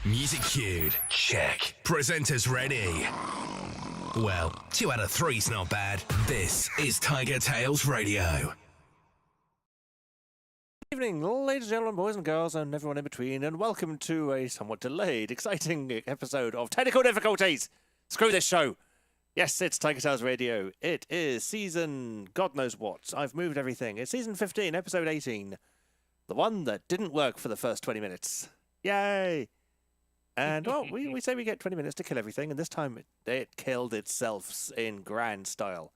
Music cued. Check. Presenters ready. Well, 2 out of 3's not bad. This is TigerTails Radio. Good evening, ladies and gentlemen, boys and girls, and everyone in between, and welcome to a somewhat delayed, exciting episode of Technical Difficulties. Screw this show. Yes, it's TigerTails Radio. It is season God knows what. I've moved everything. It's season 15, episode 18. The one that didn't work for the first 20 minutes. Yay! And, well, we say we get 20 minutes to kill everything, and this time it killed itself in grand style.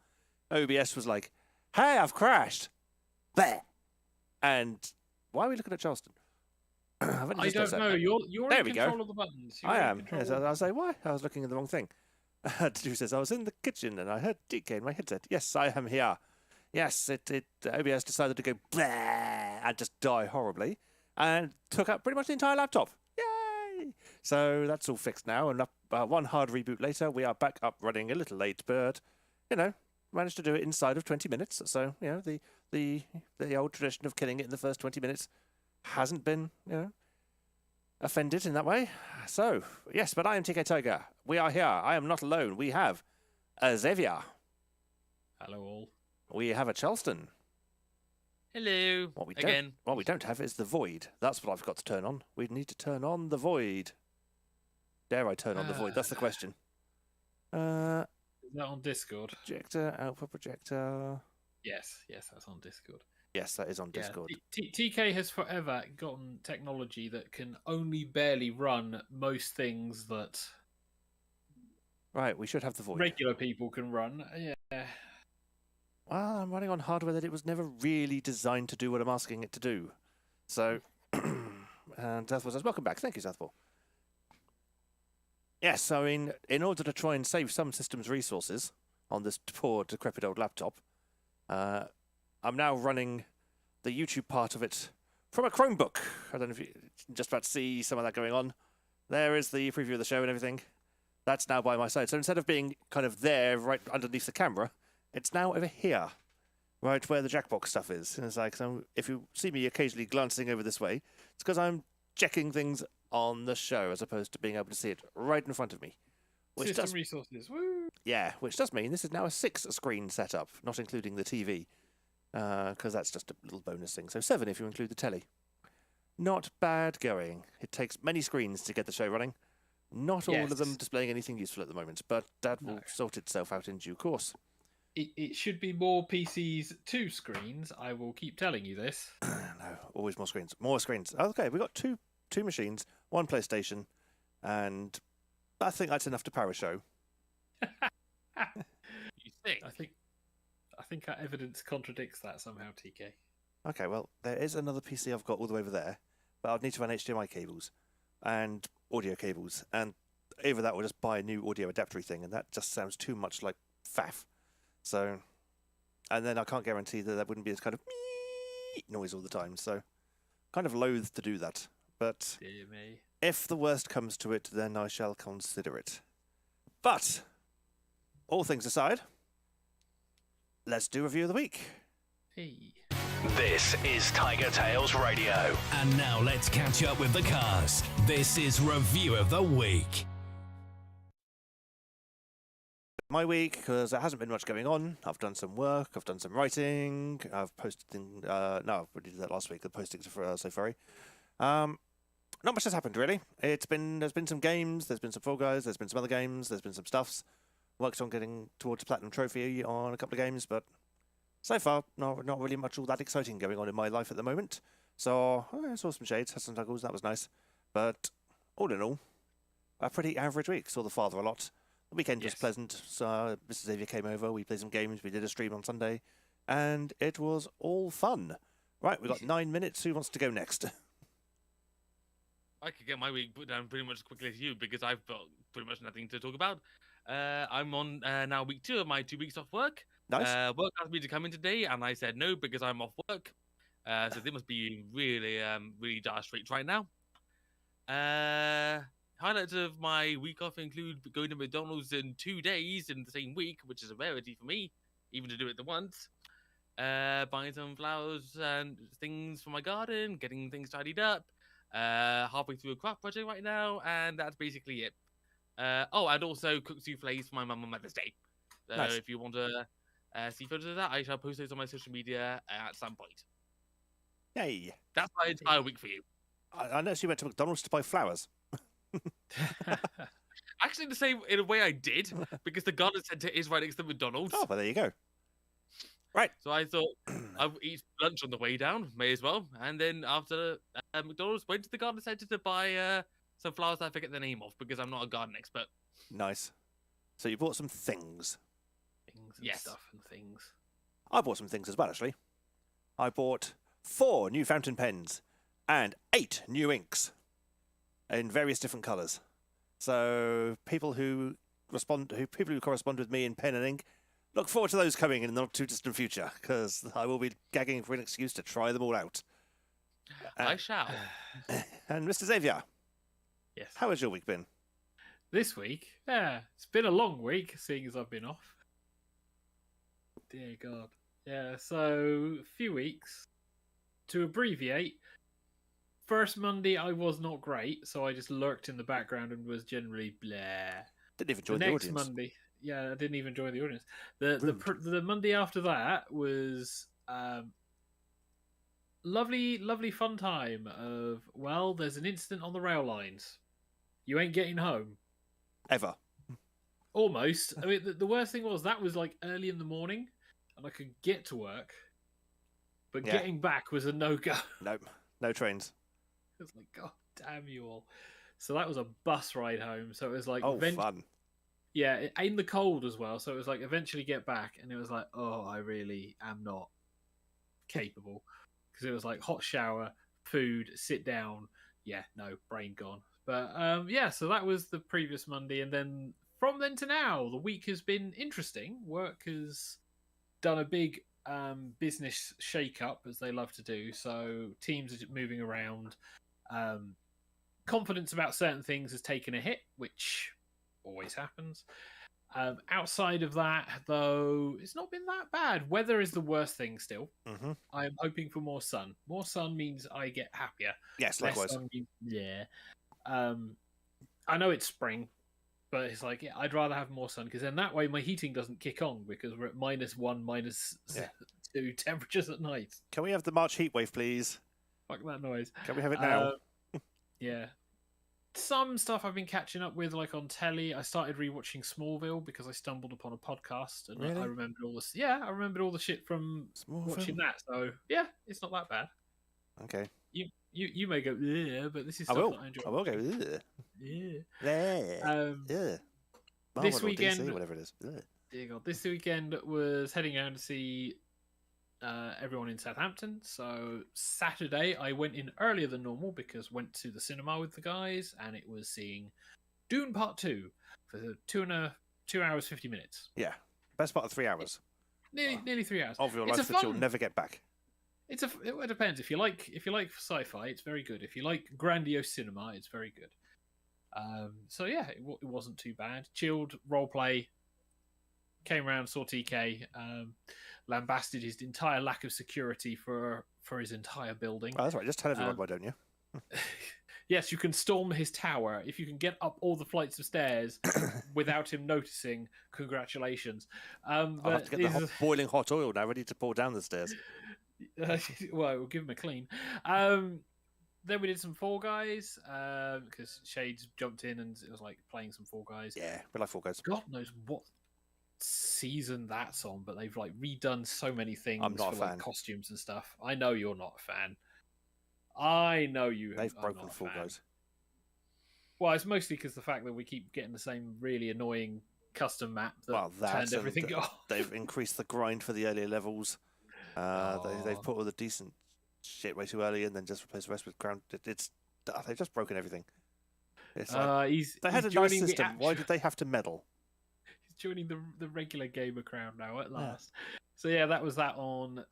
OBS was like, hey, I've crashed. Bleh. And why are we looking at Charleston? I don't know. You're there in we control go. of the buttons. I am. Yes, I was like, why? I was looking at the wrong thing. Drew says, I was in the kitchen and I heard DK in my headset. Yes, I am here. Yes, OBS decided to go bleh and just die horribly and took up pretty much the entire laptop. Yay! So that's all fixed now, and one hard reboot later, we are back up running a little late, but, managed to do it inside of 20 minutes. So, the old tradition of killing it in the first 20 minutes hasn't been, offended in that way. So, yes, but I am TK Tiger. We are here. I am not alone. We have a Xavier. Hello all. We have a Charleston. Hello. What we don't have is the void. That's what I've got to turn on. We need to turn on the void. Dare I turn on the void? That's the question. Is that on Discord? Projector, output projector. Yes, that's on Discord. Yes, that is on Discord. TK has forever gotten technology that can only barely run most things that Right, we should have the void. regular people can run. Yeah. Well, I'm running on hardware that it was never really designed to do what I'm asking it to do. So, and Zathwell says, welcome back. Thank you, Zathwell. Yes, I mean, in order to try and save some systems resources on this poor, decrepit old laptop, I'm now running the YouTube part of it from a Chromebook. I don't know if you're just about to see some of that going on. There is the preview of the show and everything. That's now by my side. So instead of being kind of there, right underneath the camera, it's now over here, right where the Jackbox stuff is. And it's like, so if you see me occasionally glancing over this way, it's because I'm checking things on the show as opposed to being able to see it right in front of me. System resources, woo! Yeah, which does mean this is now a 6-screen setup, not including the TV, because that's just a little bonus thing. So 7 if you include the telly. Not bad going. It takes many screens to get the show running. Not all of them displaying anything useful at the moment, but that will sort itself out in due course. It should be more PCs, 2 screens. I will keep telling you this. No, always more screens. More screens. Okay, we've got two machines, 1 PlayStation, and I think that's enough to power a show. You think? I think our evidence contradicts that somehow, TK. Okay, well, there is another PC I've got all the way over there, but I'll need to run HDMI cables and audio cables, and either that or just buy a new audio adapter thing, and that just sounds too much like faff. So, and then I can't guarantee that wouldn't be this kind of noise all the time, so kind of loath to do that. But Dear me. if the worst comes to it, then I shall consider it. But, all things aside, let's do Review of the Week. Hey. This is TigerTails Radio. And now let's catch up with the cast. This is Review of the Week. My week, because there hasn't been much going on. I've done some work, I've done some writing, I've posted things, no, I already did that last week, the postings for So Furry. Not much has happened, really. There's been some games, there's been some Fall Guys, there's been some other games, there's been some stuffs. Worked on getting towards a Platinum Trophy on a couple of games, but so far, not really much all that exciting going on in my life at the moment. So, I saw some shades, had some tuggles, that was nice. But, all in all, a pretty average week. Saw the father a lot. The weekend was pleasant. So, Mr. Xavier came over, we played some games, we did a stream on Sunday, and it was all fun. Right, we've got 9 minutes. Who wants to go next? I could get my week put down pretty much as quickly as you because I've got pretty much nothing to talk about. I'm on now week 2 of my 2 weeks off work. Nice. Work asked me to come in today, and I said no because I'm off work. So they must be really, really dire straits right now. Highlights of my week off include going to McDonald's in 2 days in the same week, which is a rarity for me, even to do it at once. Buying some flowers and things for my garden, getting things tidied up. Halfway through a craft project right now, and that's basically it. And also cooked souffles for my mum on Mother's Day. So Nice. if you want to see photos of that, I shall post those on my social media at some point. Yay. That's my entire week for you. I noticed you went to McDonald's to buy flowers. Actually, the same in a way I did, because the garden centre is right next to McDonald's. Oh, well, there you go. Right. So I thought I'd eat lunch on the way down, may as well. And then after McDonald's, went to the garden centre to buy some flowers that I forget the name of, because I'm not a garden expert. Nice. So you bought some things. Things and Yes. stuff and things. I bought some things as well, actually. I bought 4 new fountain pens and 8 new inks in various different colours. So people who correspond with me in pen and ink, look forward to those coming in the not too distant future, because I will be gagging for an excuse to try them all out. I shall. And Mr. Xavier, Yes. how has your week been? This week? Yeah, it's been a long week, seeing as I've been off. Dear God. Yeah, so a few weeks. To abbreviate, first Monday I was not great, so I just lurked in the background and was generally blah. Didn't even join the the next audience. Monday, yeah, I didn't even join the audience. The Rude. Monday after that was lovely fun time of, well, there's an incident on the rail lines. You ain't getting home. Ever. Almost. I mean, the worst thing was that was like early in the morning, and I could get to work, but Yeah. getting back was a no-go. Nope. No trains. It was like, God damn you all. So that was a bus ride home. So it was like Oh, fun. Yeah, in the cold as well. So it was like eventually get back, and it was like, oh, I really am not capable, because it was like hot shower, food, sit down. Yeah, no, brain gone. But yeah, so that was the previous Monday, and then from then to now, the week has been interesting. Work has done a big business shake-up, as they love to do. So teams are moving around. Confidence about certain things has taken a hit, which always happens. Outside of that, though, it's not been that bad. Weather is the worst thing still. Mm-hmm. I am hoping for more sun. More sun means I get happier. Yes, Less likewise. sun means, yeah. I know it's spring, but it's like, yeah, I'd rather have more sun, because then that way my heating doesn't kick on, because we're at -1, -2 temperatures at night. Can we have the March heatwave, please? Fuck that noise. Can we have it now? Yeah. Some stuff I've been catching up with, like on telly. I started rewatching Smallville because I stumbled upon a podcast, and Really? I remembered all this. Yeah, I remembered all the shit from watching that. So yeah, it's not that bad. Okay. You may go, yeah, but this is I stuff will. that I enjoy. I will go. Ugh. Yeah. Yeah. This Marvel or weekend, DC, whatever it is. Ugh. dear God, this weekend was heading out to see everyone in Southampton. So Saturday, I went in earlier than normal because went to the cinema with the guys, and it was seeing Dune Part 2 for 2 hours 50 minutes. Yeah. Best part of 3 hours Nearly 3 hours. of your It's life a that you'll fun- never get back. It depends. If you like sci-fi, it's very good. If you like grandiose cinema, it's very good. So yeah, it wasn't too bad. Chilled role play. Came around, saw TK. Lambasted his entire lack of security for his entire building. Oh, that's right. Just tell everyone, why don't you? Yes, you can storm his tower. If you can get up all the flights of stairs without him noticing, congratulations. I'll have to get the boiling hot oil now ready to pour down the stairs. Well, we'll give him a clean. Then we did some Fall Guys because Shades jumped in and it was like playing some Fall Guys. Yeah, we like Fall Guys. God knows what season that's on, but they've like redone so many things I'm not for a fan. like costumes and stuff. I know you're not a fan. I know you. They've are broken not a Fall fan. Guys. Well, it's mostly because the fact that we keep getting the same really annoying custom map that turned everything off. They've increased the grind for the earlier levels. They've put all the decent shit way too early and then just replaced the rest with ground. They've just broken everything. It's like, they had a nice system. Why did they have to meddle? He's joining the regular gamer crowd now at last. So yeah, that was that on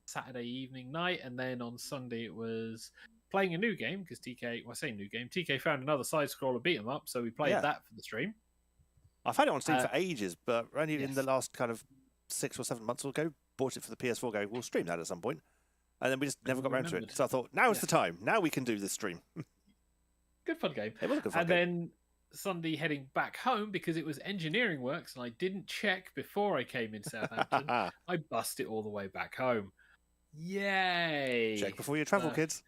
Saturday evening night, and then on Sunday it was playing a new game because TK found another side scroller beat 'em up, so we played that for the stream. I've had it on Steam for ages, but only in the last kind of 6 or 7 months ago, bought it for the PS4 going, we'll stream that at some point. And then we just never got around to it. So I thought, now is the time. Now we can do this stream. Good fun game. It was a good fun and game. Then Sunday heading back home because it was engineering works and I didn't check before I came in Southampton. I bust it all the way back home. Yay! Check before you travel, kids.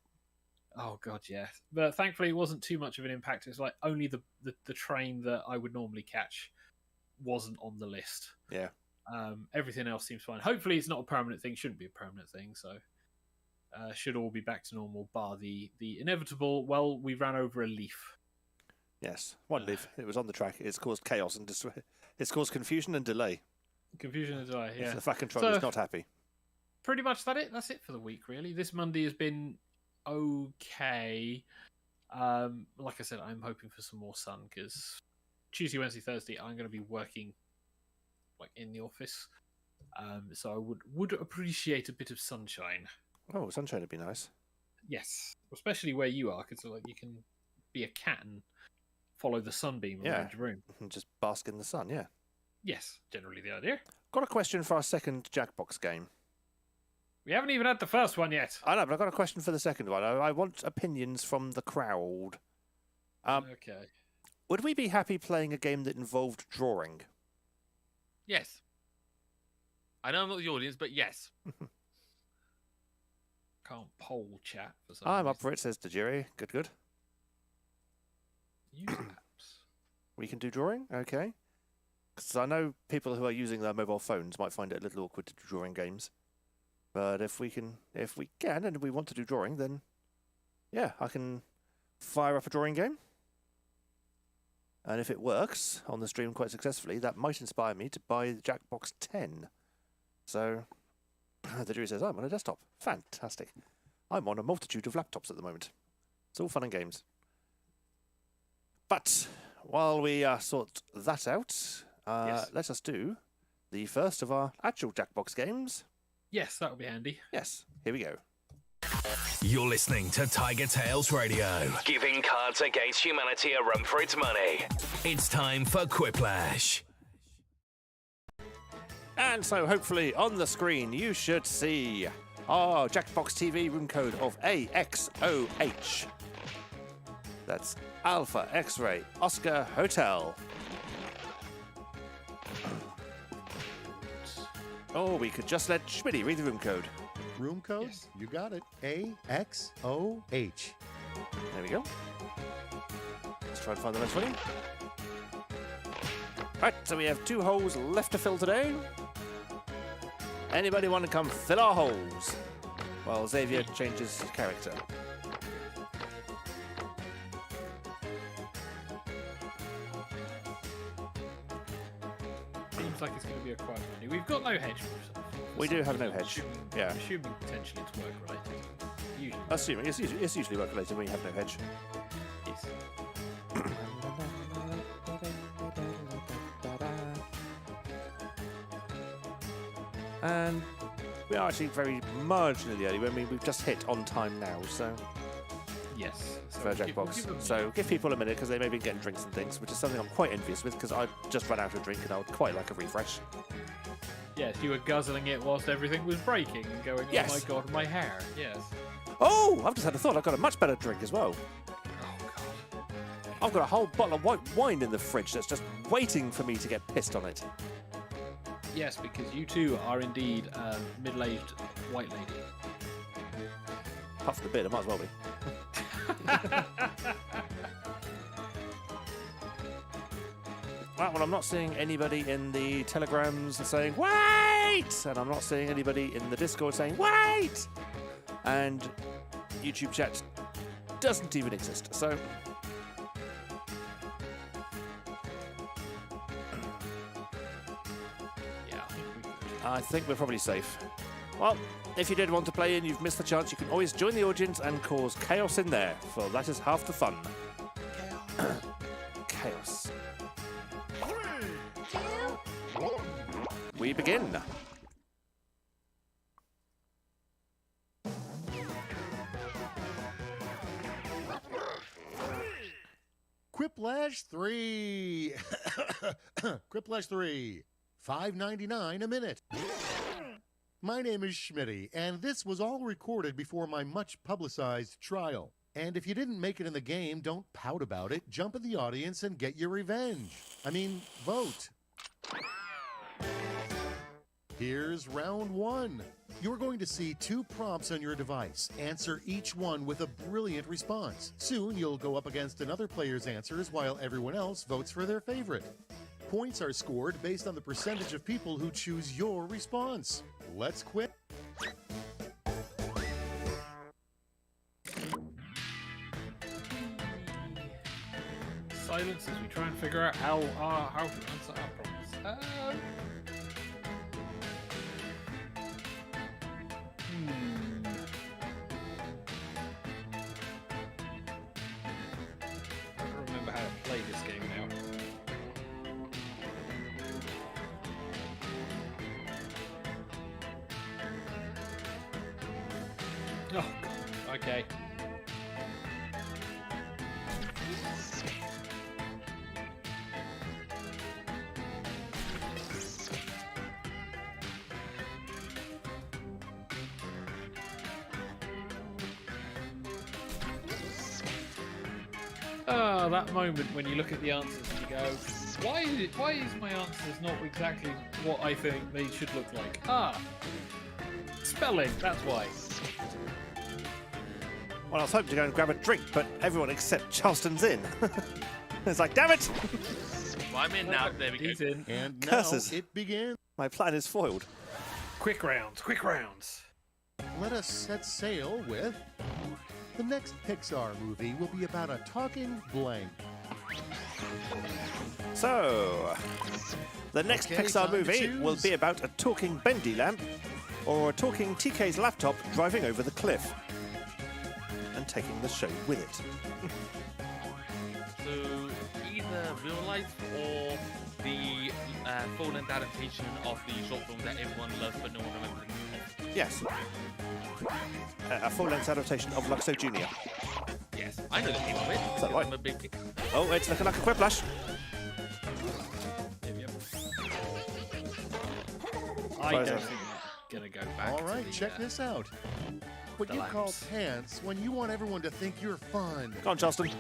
Oh god, yes. But thankfully it wasn't too much of an impact. It's like only the train that I would normally catch wasn't on the list. Yeah. Everything else seems fine. Hopefully it's not a permanent thing. Shouldn't be a permanent thing, so should all be back to normal, bar the inevitable, well, we ran over a leaf. Yes, one leaf. It was on the track. It's caused chaos and it's caused confusion and delay. Confusion and delay, yeah. The flat controller is not happy. Pretty much that's it for the week, really. This Monday has been okay. Like I said, I'm hoping for some more sun because Tuesday, Wednesday, Thursday, I'm going to be working like in the office. So I would appreciate a bit of sunshine. Oh, sunshine would be nice. Yes, especially where you are, because like you can be a cat and follow the sunbeam around your room. And just bask in the sun, yeah. Yes, generally the idea. Got a question for our second Jackbox game. We haven't even had the first one yet. I know, but I've got a question for the second one. I want opinions from the crowd. Okay. Would we be happy playing a game that involved drawing? Yes. I know I'm not the audience, but yes. Can't poll chat for some I'm reason. up for it, says Tajiri. Good. Use apps. We can do drawing? Okay. Because I know people who are using their mobile phones might find it a little awkward to do drawing games. But if we can and we want to do drawing, then yeah, I can fire up a drawing game. And if it works on the stream quite successfully, that might inspire me to buy the Jackbox 10. So, the jury says, I'm on a desktop. Fantastic. I'm on a multitude of laptops at the moment. It's all fun and games. But, while we sort that out, Yes. let us do the first of our actual Jackbox games. Yes, that would be handy. Yes, here we go. You're listening to TigerTails Radio, giving Cards Against Humanity a run for its money. It's time for Quiplash. And so hopefully on the screen you should see our Jackbox TV room code of AXOH. That's Alpha X-Ray Oscar Hotel. Or we could just let Schmitty read the room code. Room code? Yes. You got it. AXOH. There we go. Let's try and find the next one. Right, so we have 2 holes left to fill today. Anybody want to come fill our holes? While Xavier changes his character. Seems like it's going to be a quite money. We've got no hedge. We do have no hedge. Yeah. Assuming potentially to work right. Usually. Assuming it's usually work related when you have no hedge. Yes. And we are actually very marginally early. I mean, we've just hit on time now, so Yes. So for a Jackbox. So give people a minute because they may be getting drinks and things, which is something I'm quite envious with because I've just run out of drink and I would quite like a refresh. Yes, you were guzzling it whilst everything was breaking and going, Yes. oh my god, my hair. Yes. Oh, I've just had a thought. I've got a much better drink as well. Oh god. I've got a whole bottle of white wine in the fridge that's just waiting for me to get pissed on it. Yes, because you too are indeed a middle-aged white lady. Apart from the beard, I might as well be. Right, well, I'm not seeing anybody in the telegrams saying, wait! And I'm not seeing anybody in the Discord saying, wait! And YouTube chat doesn't even exist, so... Yeah, I think we could. I think we're probably safe. Well, if you did want to play and you've missed the chance, you can always join the audience and cause chaos in there, for that is half the fun. Chaos. We begin. Quiplash 3. Quiplash 3. $5.99 a minute. My name is Schmitty, and this was all recorded before my much-publicized trial. And if you didn't make it in the game, don't pout about it. Jump in the audience and get your revenge. I mean, vote. Here's round 1. You're going to see 2 prompts on your device. Answer each one with a brilliant response. Soon you'll go up against another player's answers while everyone else votes for their favorite. Points are scored based on the percentage of people who choose your response. Let's quit. Silence as we try and figure out how to answer our problems. I don't remember how to play this game now. Oh, God. Okay. Ah, that moment when you look at the answers and you go, why is my answers not exactly what I think they should look like? Ah, spelling, that's why. Well, I was hoping to go and grab a drink, but everyone except Charleston's in. It's like, damn it! Well, I'm in now. There we He's go. in. And now Curses. it begins. My plan is foiled. Quick rounds, quick rounds. Let us set sail with... The next Pixar movie will be about a talking blank. So, the next Okay, Pixar time to movie choose. will be about a talking bendy lamp or a talking TK's laptop driving over the cliff and taking the show with it. So either real life or the full-length adaptation of the short film that everyone loves but no one remembers. Yes. A full-length adaptation of Luxo Jr. Yes, I know the name of it. Is that right? I'm a big... Oh, it's looking like a quiplash. Yep. I Close don't it. think they're gonna go back. All to right, the, check this out. What the you call lamps. pants when you want everyone to think you're fun. Go on, Charleston.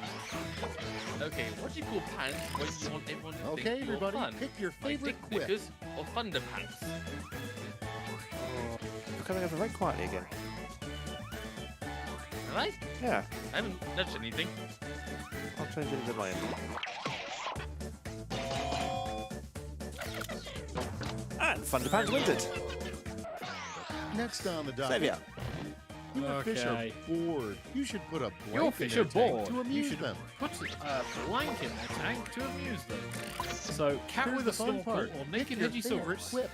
Okay, what do you call pants when you want everyone to Okay, think you're everybody, fun? pick your Like favorite dick quip. knickers or thunderpants? You're coming over very quietly again. Am I? Yeah, I haven't nudged anything. I'll change it into my end. And Thunderpants wins it. Next on the docket. Xavier. Your fish are Okay. bored. You should put a Your blank in fish their are tank bored. to You amuse should them. put a blank in their tank to amuse them. So, cat Here's with the a fun snorkel part. or Pick naked your favorite Hedgesaurus. quip.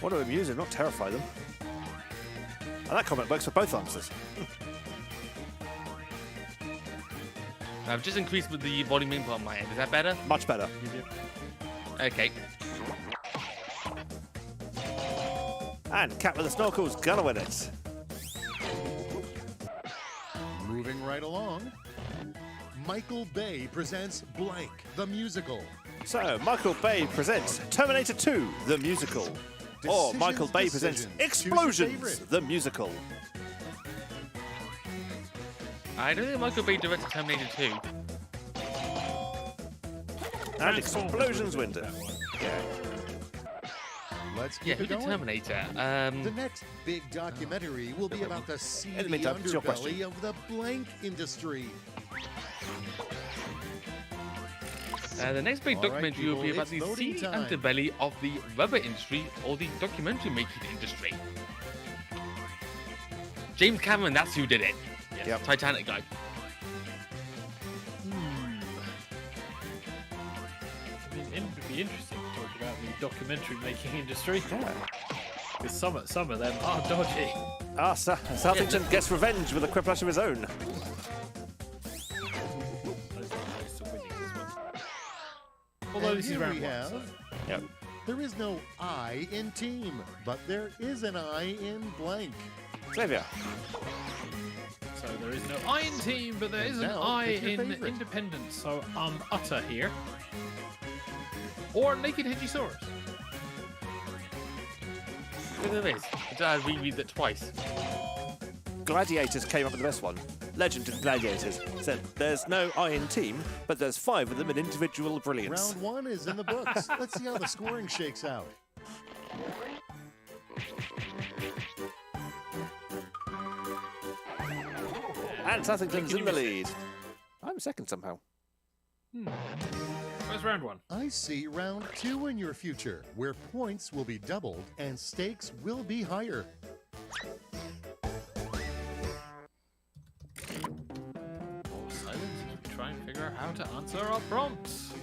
Want to amuse them, not terrify them. And that comment works for both answers. I've just increased with the volume input on my end. Is that better? Much better. Okay. And Cat with the Snorkel's gonna win it. Moving right along. Michael Bay presents Blank, the musical. So, Michael Bay presents Terminator 2, the musical. Or Decisions, Michael Bay presents decisions. Choose your Explosions, favorite. the musical. I don't think Michael Bay directed Terminator 2. And Explosions wins it. Yeah. Let's keep Yeah, who it did going. Terminator? The next big documentary will be about the seedy meantime, it's your question. underbelly of the blank industry. The next big All right, documentary will be people, about the it's voting seedy time. underbelly of the rubber industry or the documentary making industry. James Cameron, that's who did it. Yep. Titanic guy. It'd be interesting to talk about the documentary making industry. Yeah. Because some of them are dodgy. Ah, Southington gets revenge with a quiplash of his own. Those are close to winning this one. Although And this is here round we one. have, So. Yep. there is no I in team, but there is an I in blank. Xavier. So there is no I in team, but there is an Now, I pick your in favorite. independence. So utter here. Or naked Hedgesaurus. Look at this. I reread it twice. Gladiators came up with the best one. Legend of Gladiators said there's no I in team, but there's 5 of them in individual brilliance. Round 1 is in the books. Let's see how the scoring shakes out. And Southington's in the lead. I'm second somehow. Where's round one? I see round 2 in your future, where points will be doubled and stakes will be higher. All silence as we try and figure out how to answer our prompts.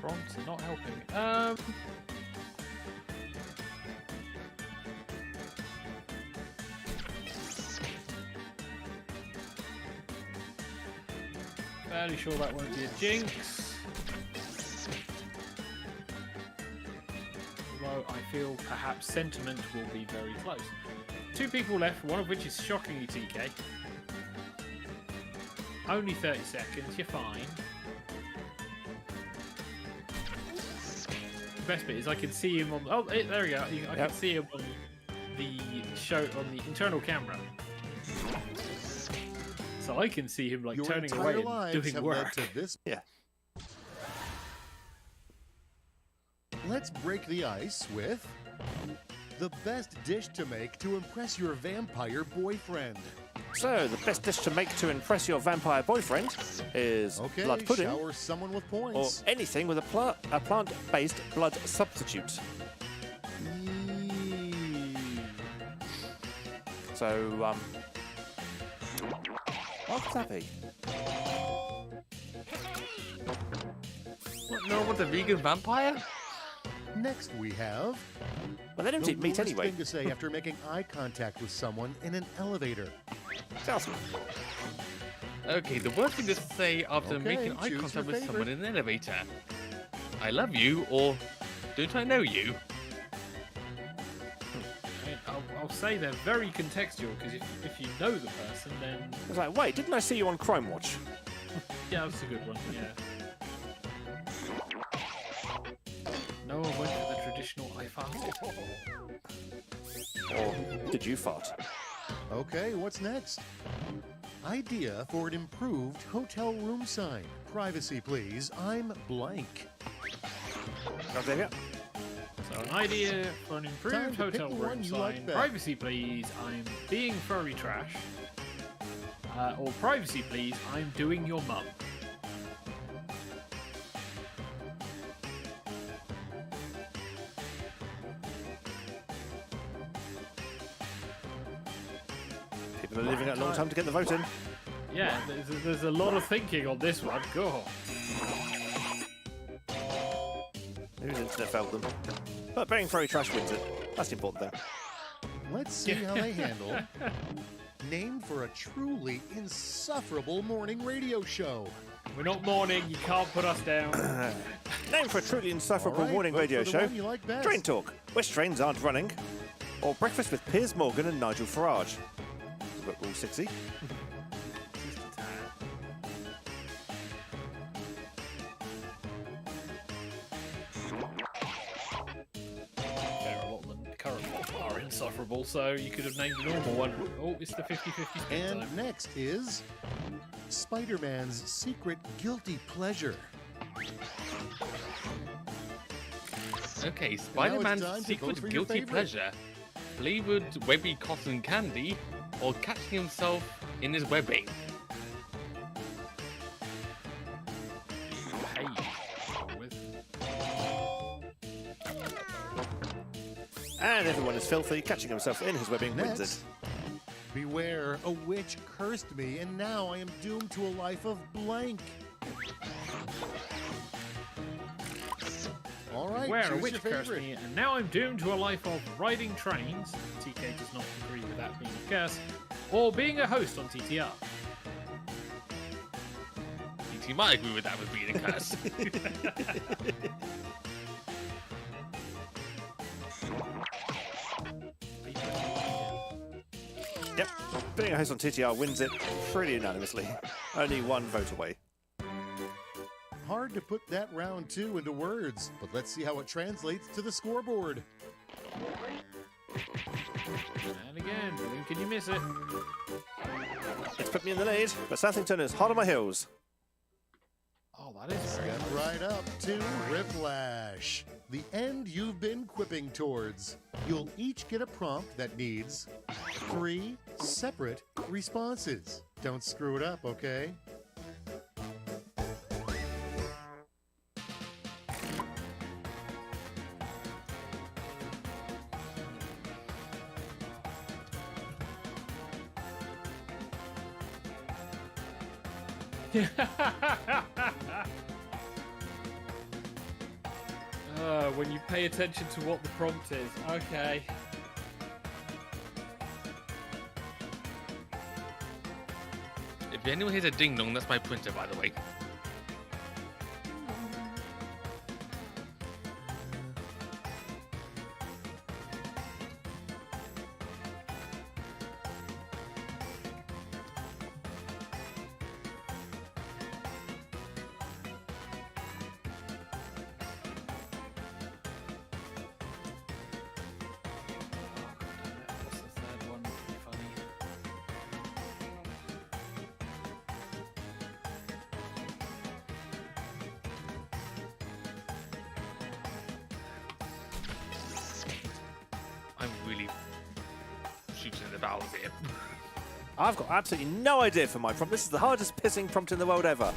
Prompts are not helping. Fairly sure that won't be a jinx. Although I feel perhaps sentiment will be very close. 2 people left, one of which is shockingly TK. Only 30 seconds, you're fine. The best bit is I can see him on. Oh, there we go. I can see him on the show on the internal camera. So I can see him like Your turning entire away and lives doing have work. led to this. Yeah. Let's break the ice with the best dish to make to impress your vampire boyfriend. So, the best dish to make to impress your vampire boyfriend is Okay, blood pudding, shower someone with or points. anything with a plant-based blood substitute. So, what could that be? What? No one's a vegan vampire? Next we have Well, they don't the eat meat worst anyway. thing to say after making eye contact with someone in an elevator. Awesome. Okay, the worst thing to say after Okay, making eye choose contact your with someone favorite. in an elevator. I love you, or don't I know you? I mean, I'll say they're very contextual because if you know the person, then I was like, wait, didn't I see you on Crime Watch? yeah, that's a good one. Yeah. No one went for the traditional I farted. Or did you fart? Okay, what's next? Idea for an improved hotel room sign. Privacy, please. I'm blank. Xavier? So an idea for an Time improved to pick hotel the room one you like sign. best. Privacy, please. I'm being furry trash. Or privacy, please. I'm doing your mum. People are leaving it a long time to get the vote in. Yeah, there's a lot of thinking on this one. Go. Whose internet failed them? But being furry trash wins it. That's the important thing. Let's see how they handle. Named for a truly insufferable morning radio show. We're not mourning. You can't put us down. Name for a truly insufferable All right, morning vote radio for the show. one you like best. Train Talk, which trains aren't running. Or Breakfast with Piers Morgan and Nigel Farage. But all 60. Fair, a lot of the current ones are insufferable, so you could have named a normal one. Oh, it's the 50-50 split And time. next is Spider-Man's secret guilty pleasure. Okay, time Spider-Man's to vote secret for your guilty favorite. pleasure. Flavored webby cotton candy, or catching himself in his webbing. Hey. With And everyone is filthy, catching himself in his webbing wins it. Next, beware, a witch cursed me, and now I am doomed to a life of blank. All right, where a choose witch your cursed favorite. me, and now I'm doomed to a life of riding trains. TK does not agree with that being a curse. Or being a host on TTR. You might agree with that with being a curse. Yep, being a host on TTR wins it pretty unanimously. Only one vote away. Hard to put that round two into words, but let's see how it translates to the scoreboard. And again, when can you miss it? It's put me in the lead, but Southington is hot on my heels. Oh, that is very Step right up to Whiplash, the end you've been quipping towards. You'll each get a prompt that needs 3 separate responses. Don't screw it up, okay? when you pay attention to what the prompt is. Okay. If anyone hears a ding dong, that's my printer, by the way. What's the third one? Funny. really shooting in the bowels here. I've got absolutely no idea for my prompt. This is the hardest pissing prompt in the world ever.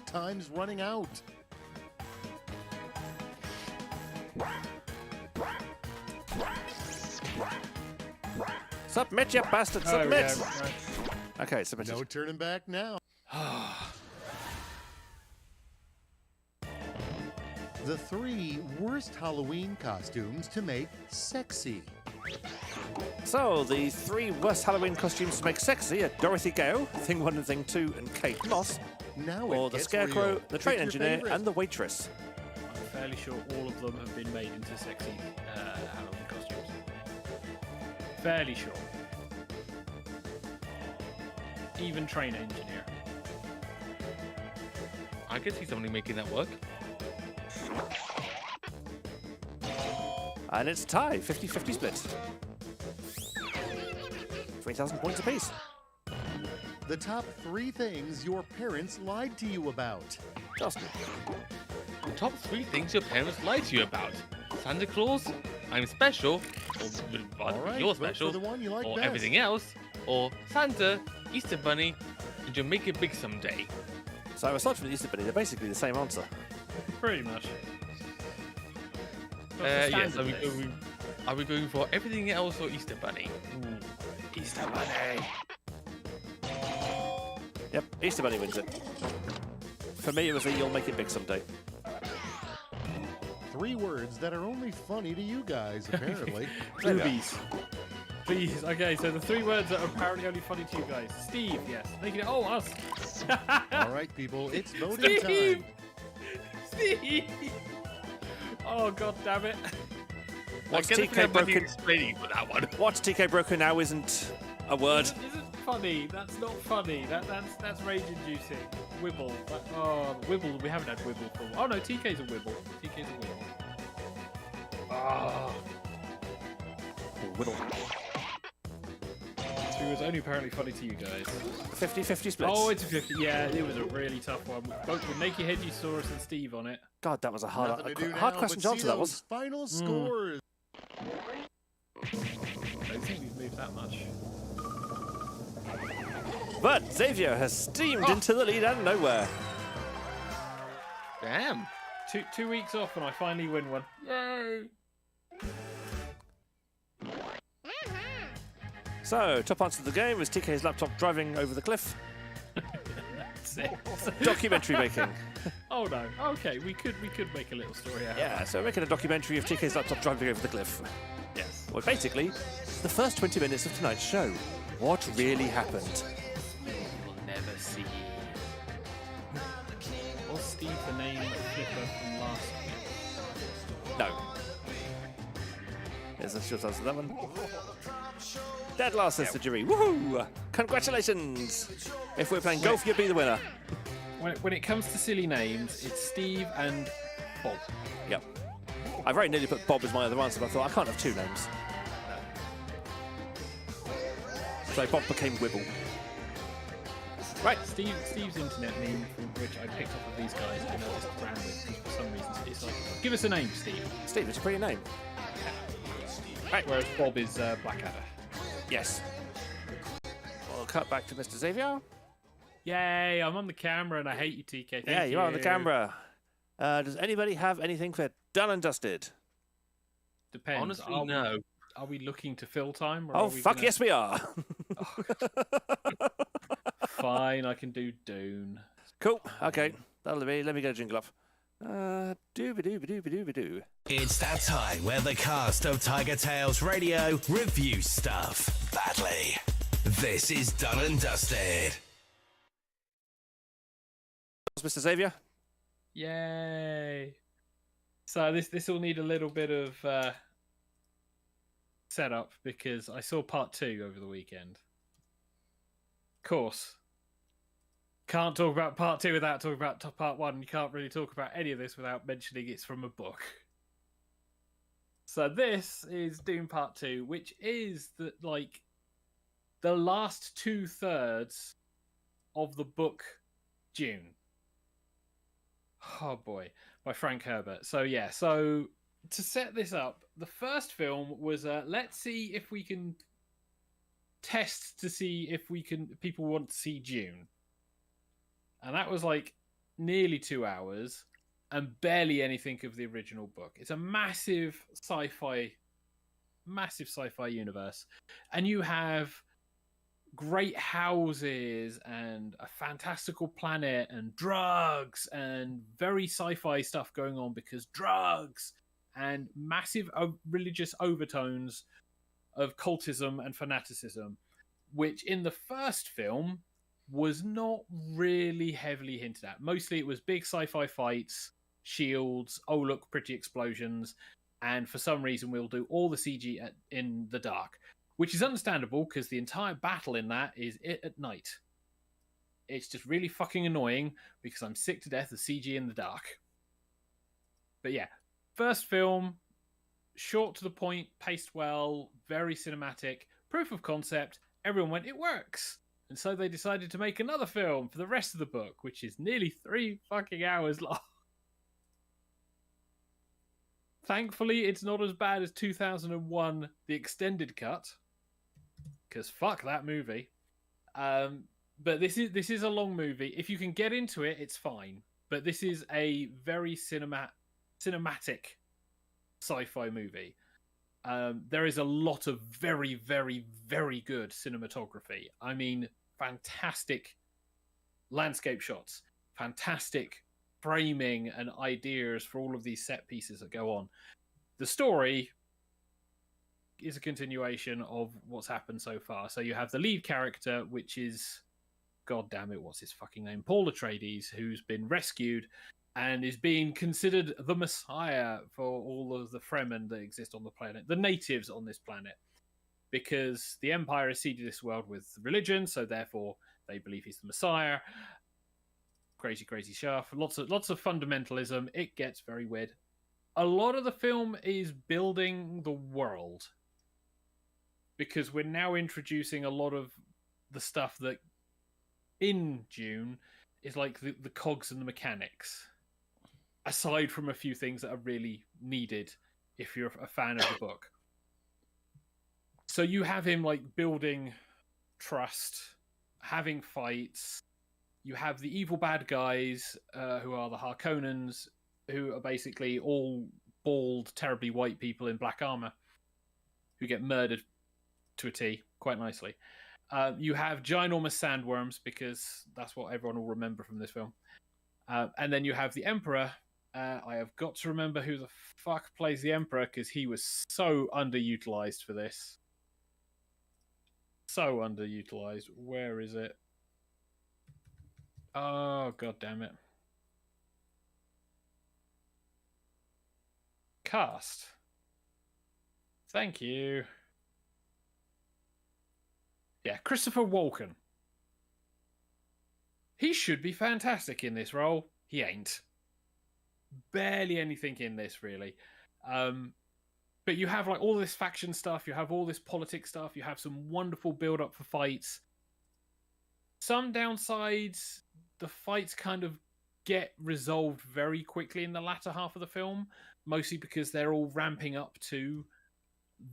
Time's running out. Submit, you bastard, submit! yeah, right. Okay, submitted. No turning back now. The 3 worst Halloween costumes to make sexy. So, the 3 worst Halloween costumes to make sexy are Dorothy Gale, Thing 1 and Thing 2, and Kate Moss, Now or it the gets Scarecrow, real. the Train Pick your Engineer, favorite. and the Waitress. I'm fairly sure all of them have been made into sexy Halloween costumes. Fairly sure. Even Train Engineer. I could see somebody making that work. And it's a tie, 50-50 split. 3,000 points apiece. The top 3 things your parents lied to you about. Justin. The top 3 things your parents lied to you about. Santa Claus, I'm special, or All right, you're vote for special, the one you like or best. everything else, or Santa, Easter Bunny, and you'll make it big someday. So aside from the Easter Bunny, they're basically the same answer. Pretty much. Yes, Standard list. are we going for everything else or Easter Bunny? Ooh, Easter Bunny. Yep, Easter Bunny wins it. For me, it was a you'll make it big someday. 3 words that are only funny to you guys, apparently. Boobies. Please. Okay, so the 3 words that are apparently only funny to you guys. Steve, yes. Making it. Oh, us. All right, people, it's voting Steve! time. Steve! Oh, god damn it. What's I get the TK feeling I'm broken? explaining for that one. What's TK broken now isn't a word. Isn't funny. That's not funny. That's rage inducing. Wibble. Wibble. We haven't had Wibble for a while. Oh no, TK's a Wibble. TK's a Wibble. Ah. Whittle. 3 was only apparently funny to you guys. 50-50 splits. Oh, it's a 50. Yeah, it was a really tough one. Both with Naked Hedgesaurus and Steve on it. God, that was a Nothing to do hard now question but to answer, see that those was. final scores. I don't think we've moved that much. But Xavier has steamed into the lead out of nowhere. Damn. Two weeks off and I finally win one. Yay! So, top answer to the game was TK's laptop driving over the cliff. That's it. Documentary making. Oh no. Okay, we could make a little story out. Yeah, so we're making a documentary of TK's laptop driving over the cliff. Yes. Well, basically, the first 20 minutes of tonight's show. What really happened? We'll never see. Was Steve the name of Flipper from last week? No. Yes, that's just answer that one. Dead last, says the jury. Woohoo! Congratulations! If we're playing golf, you'd be the winner. When it comes to silly names, it's Steve and Bob. Yep. I very nearly put Bob as my other answer, but I thought I can't have 2 names. So Bob became Wibble. Right. Steve's internet name, from which I picked up of these guys, I know it's random because for some reason it's like, give us a name, Steve. Steve, it's a pretty name. Right. Whereas Bob is Blackadder. Yes. We'll cut back to Mr. Xavier. Yay! I'm on the camera and I hate you, TK. Thank Yeah, you are on the camera. Does anybody have anything for done and dusted? Depends. Honestly, are no. Are we looking to fill time? Or Oh, are we fuck, gonna... yes we are. Fine, I can do Dune. Cool, okay. That'll be. Let me get a jingle up. Dooba-dooba-dooba-dooba-doo. It's that time where the cast of TigerTails Radio review stuff badly. This is Done and Dusted. Mr. Xavier? Yay! So this will need a little bit of setup because I saw part 2 over the weekend. Of course, can't talk about part 2 without talking about part 1. You can't really talk about any of this without mentioning it's from a book. So this is Dune Part 2, which is the last 2/3 of the book Dune. Oh boy. by Frank Herbert. So yeah, so to set this up, the first film was let's see if we can test to see if people want to see Dune. And that was like nearly 2 hours and barely anything of the original book. It's a massive sci-fi universe. And you have great houses and a fantastical planet and drugs and very sci-fi stuff going on because drugs and massive religious overtones of cultism and fanaticism, which in the first film was not really heavily hinted at. Mostly it was big sci-fi fights, shields, oh look, pretty explosions, and for some reason we'll do all the CG in the dark, which is understandable because the entire battle in that is at night. It's just really fucking annoying because I'm sick to death of CG in the dark. But yeah, first film, short to the point, paced well, very cinematic, proof of concept. Everyone went, it works. And so they decided to make another film for the rest of the book, which is nearly 3 fucking hours long. Thankfully, it's not as bad as 2001, the extended cut, because fuck that movie. But this is a long movie. If you can get into it, it's fine. But this is a very cinematic sci-fi movie. There is a lot of very, very, very good cinematography. I mean, fantastic landscape shots, fantastic framing and ideas for all of these set pieces that go on. The story is a continuation of what's happened so far. So you have the lead character, which is, god damn it, what's his fucking name? Paul Atreides, who's been rescued and is being considered the messiah for all of the Fremen that exist on the planet, the natives on this planet, because the Empire has seeded this world with religion, so therefore they believe he's the messiah. Crazy, crazy stuff. Lots of fundamentalism. It gets very weird. A lot of the film is building the world, because we're now introducing a lot of the stuff that in Dune is like the cogs and the mechanics, aside from a few things that are really needed if you're a fan of the book. So you have him like building trust, having fights. You have the evil bad guys who are the Harkonnens, who are basically all bald, terribly white people in black armor who get murdered to a T quite nicely. You have ginormous sandworms, because that's what everyone will remember from this film. And then you have the Emperor. I have got to remember who the fuck plays the Emperor, because he was so underutilized for this. So underutilized. Where is it? Oh, god damn it. Cast. Thank you. Yeah, Christopher Walken. He should be fantastic in this role. He ain't. Barely anything in this, really. But you have like all this faction stuff, you have all this politics stuff, you have some wonderful build-up for fights. Some downsides, the fights kind of get resolved very quickly in the latter half of the film, mostly because they're all ramping up to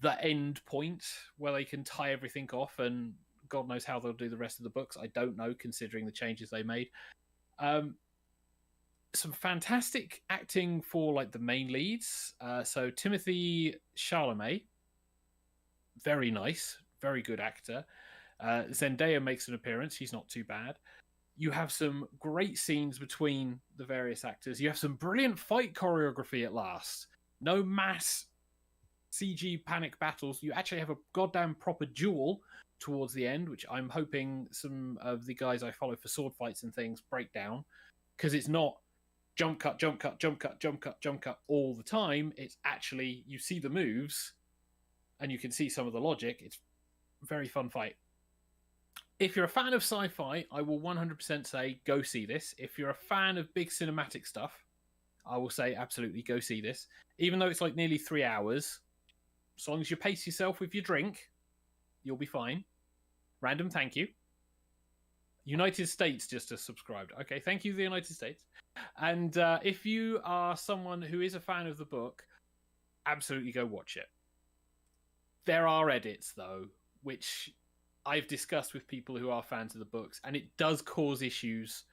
the end point where they can tie everything off, and God knows how they'll do the rest of the books. I don't know, considering the changes they made. Some fantastic acting for like the main leads. So Timothy Chalamet, very nice, very good actor. Zendaya makes an appearance. She's not too bad. You have some great scenes between the various actors. You have some brilliant fight choreography at last. No mass CG panic battles. You actually have a goddamn proper duel towards the end, which I'm hoping some of the guys I follow for sword fights and things break down, because it's not jump cut, jump cut, jump cut, jump cut, jump cut all the time. It's actually, you see the moves and you can see some of the logic. It's a very fun fight. If you're a fan of sci-fi, I will 100% say go see this. If you're a fan of big cinematic stuff, I will say absolutely go see this. Even though it's like nearly 3 hours, as long as you pace yourself with your drink, you'll be fine. Random thank you. United States just has subscribed. Okay, thank you, the United States. And if you are someone who is a fan of the book, absolutely go watch it. There are edits, though, which I've discussed with people who are fans of the books, and it does cause issues.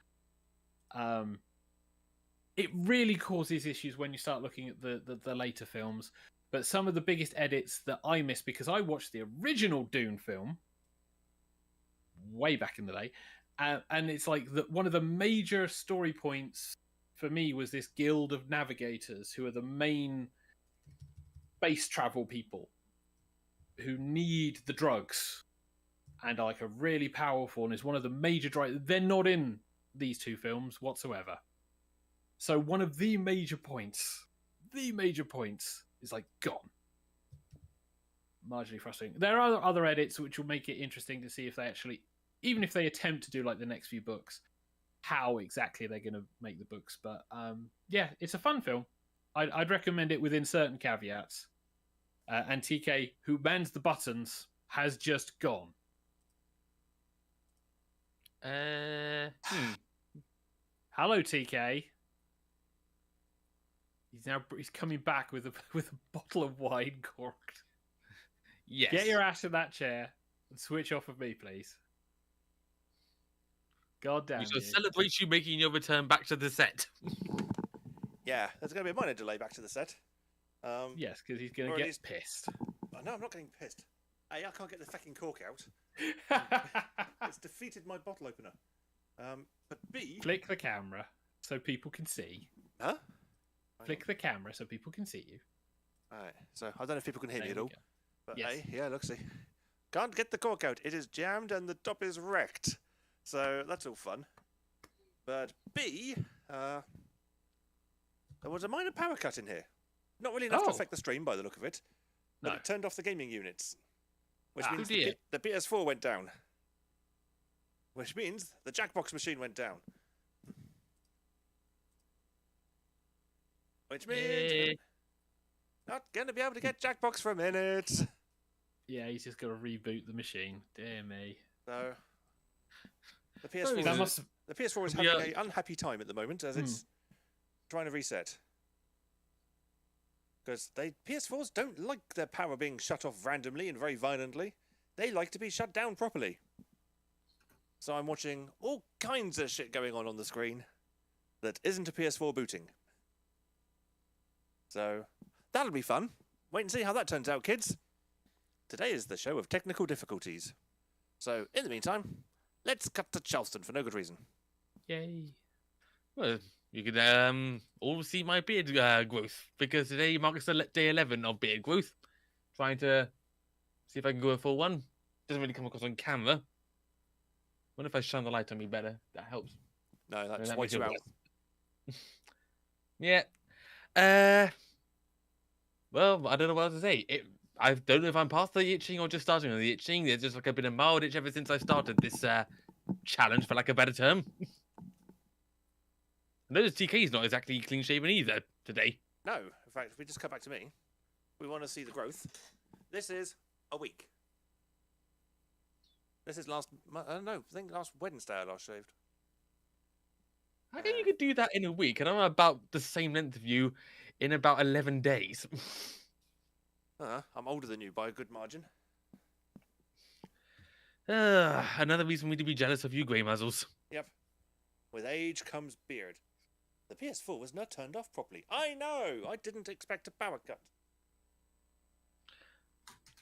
It really causes issues when you start looking at the later films. But some of the biggest edits that I missed, because I watched the original Dune film way back in the day, and it's like one of the major story points for me was this guild of navigators who are the main space travel people who need the drugs and are like a really powerful, and is one of the major they're not in these two films whatsoever. So one of the major points is like gone. Marginally frustrating. There are other edits which will make it interesting to see if they actually, even if they attempt to do like the next few books, how exactly they're going to make the books. But yeah, it's a fun film. I'd recommend it within certain caveats. And TK, who mans the buttons, has just gone. Hello, TK. He's coming back with a bottle of wine corked. Yes. Get your ass in that chair and switch off of me, please. God damn We shall you. celebrate you making your return back to the set. Yeah, there's going to be a minor delay back to the set. Yes, because he's going or to at get least- pissed. Oh, no, I'm not getting pissed. A, I can't get the fucking cork out. It's defeated my bottle opener. But B... Flick the camera so people can see. Huh? Flick the camera so people can see you. Alright, so I don't know if people can hear me There at we all. go. But Yes. A, yeah, look, see. Can't get the cork out. It is jammed and the top is wrecked. So that's all fun. But B, there was a minor power cut in here. Not really enough to Oh. affect the stream by the look of it. But No. it turned off the gaming units. Which Ah. means Oh dear. the PS4 went down. Which means the Jackbox machine went down. Which means not going to be able to get Jackbox for a minute. Yeah, he's just got to reboot the machine. Dear me. So the That PS4, must have... the PS4 is Yeah. having an unhappy time at the moment as it's trying to reset. Because PS4s don't like their power being shut off randomly and very violently. They like to be shut down properly. So I'm watching all kinds of shit going on the screen that isn't a PS4 booting. So that'll be fun. Wait and see how that turns out, kids. Today is the show of technical difficulties. So in the meantime, let's cut to Charleston for no good reason. Yay. Well, you can all see my beard growth, because today marks day 11 of beard growth. Trying to see if I can go a full one. Doesn't really come across on camera. Wonder if I shine the light on me better. That helps. No, that No, just that whites makes you it out. Yeah. Well, I don't know what else to say. I don't know if I'm past the itching or just starting on the itching. There's just like a bit of mild itch ever since I started this challenge, for lack of a better term. I notice TK's not exactly clean shaven either today. No, in fact, if we just come back to me, we want to see the growth. This is a week. This is last Wednesday I last shaved. How come you could do that in a week? And I'm about the same length of you in about 11 days. I'm older than you by a good margin. Another reason for me to be jealous of you, Grey Muzzles. Yep. With age comes beard. The PS4 was not turned off properly. I know! I didn't expect a power cut.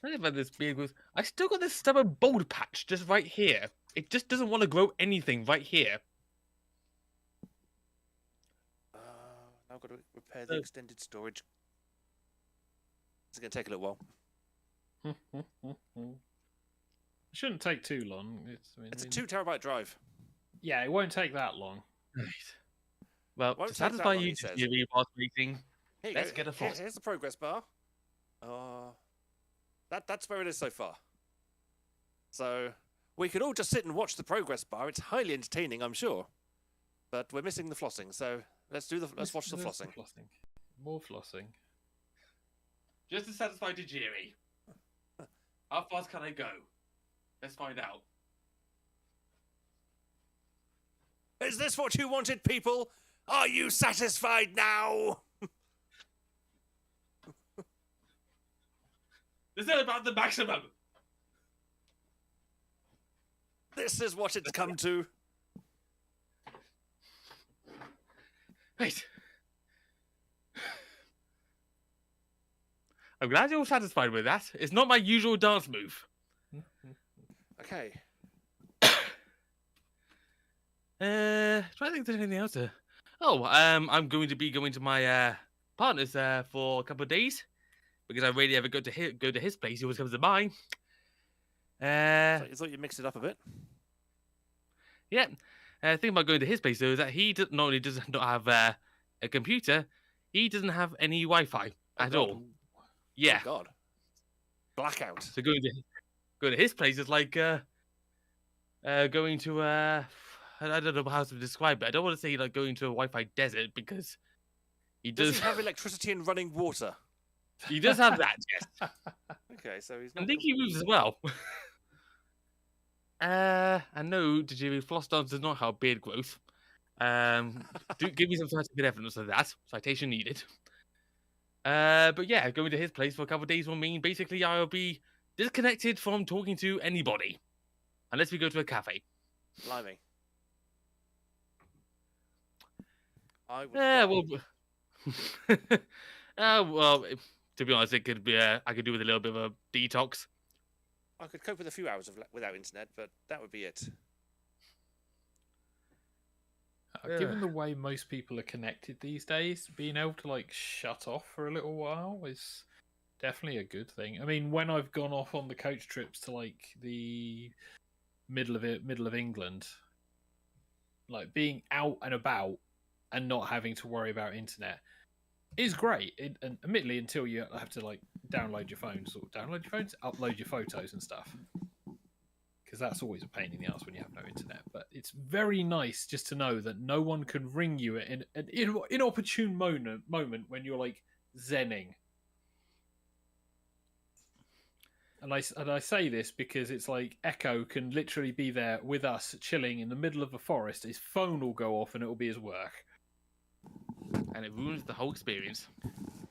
I don't know about this beard growth. I still got this stubborn bald patch just right here. It just doesn't want to grow anything right here. Now I've got to repair the extended storage. It's going to take a little while. It shouldn't take too long. It's a 2 terabyte drive. Yeah, it won't take that long. Right. Well, Won't to take that satisfy long, you, he says. Theory whilst waiting, Here you let's go. get a floss. Here's the progress bar. That's where it is so far. So we could all just sit and watch the progress bar. It's highly entertaining, I'm sure. But we're missing the flossing, so let's watch the flossing. More flossing. Just to satisfy Tajiri. How fast can I go? Let's find out. Is this what you wanted, people? Are you satisfied now? This is about the maximum. This is what it's come to. Wait. I'm glad you're satisfied with that. It's not my usual dance move. Okay. Trying to think if there's anything else to... Oh, I'm going to be going to my partner's for a couple of days because I rarely ever go to his place. He always comes to mine. So you thought you mixed it up a bit? Yeah. The thing about going to his place though is that he not only does not have a computer, he doesn't have any Wi-Fi at all. Yeah. Oh, God. Blackout. So going to his place is like going to I don't know how to describe it. I don't want to say like going to a Wi-Fi desert because he Does does he have electricity and running water? he does have that, yes. Okay, so he's I not... think he moves as well. I know Tajiri floss dance does not have beard growth. Do give me some scientific evidence of that. Citation needed. But yeah, going to his place for a couple of days will mean basically I'll be disconnected from talking to anybody. Unless we go to a cafe. Blimey. I would... well, to be honest, it could be. I could do with a little bit of a detox. I could cope with a few hours without internet, but that would be it. Given the way most people are connected these days, being able to like shut off for a little while is definitely a good thing. I mean, when I've gone off on the coach trips to like the middle of England, like being out and about and not having to worry about internet is great. And admittedly, until you have to like download your phones, upload your photos and stuff, because that's always a pain in the ass when you have no internet. But it's very nice just to know that no one can ring you at an inopportune moment when you're like zenning. And I say this because it's like Echo can literally be there with us chilling in the middle of a forest. His phone will go off and it will be his work. And it ruins the whole experience.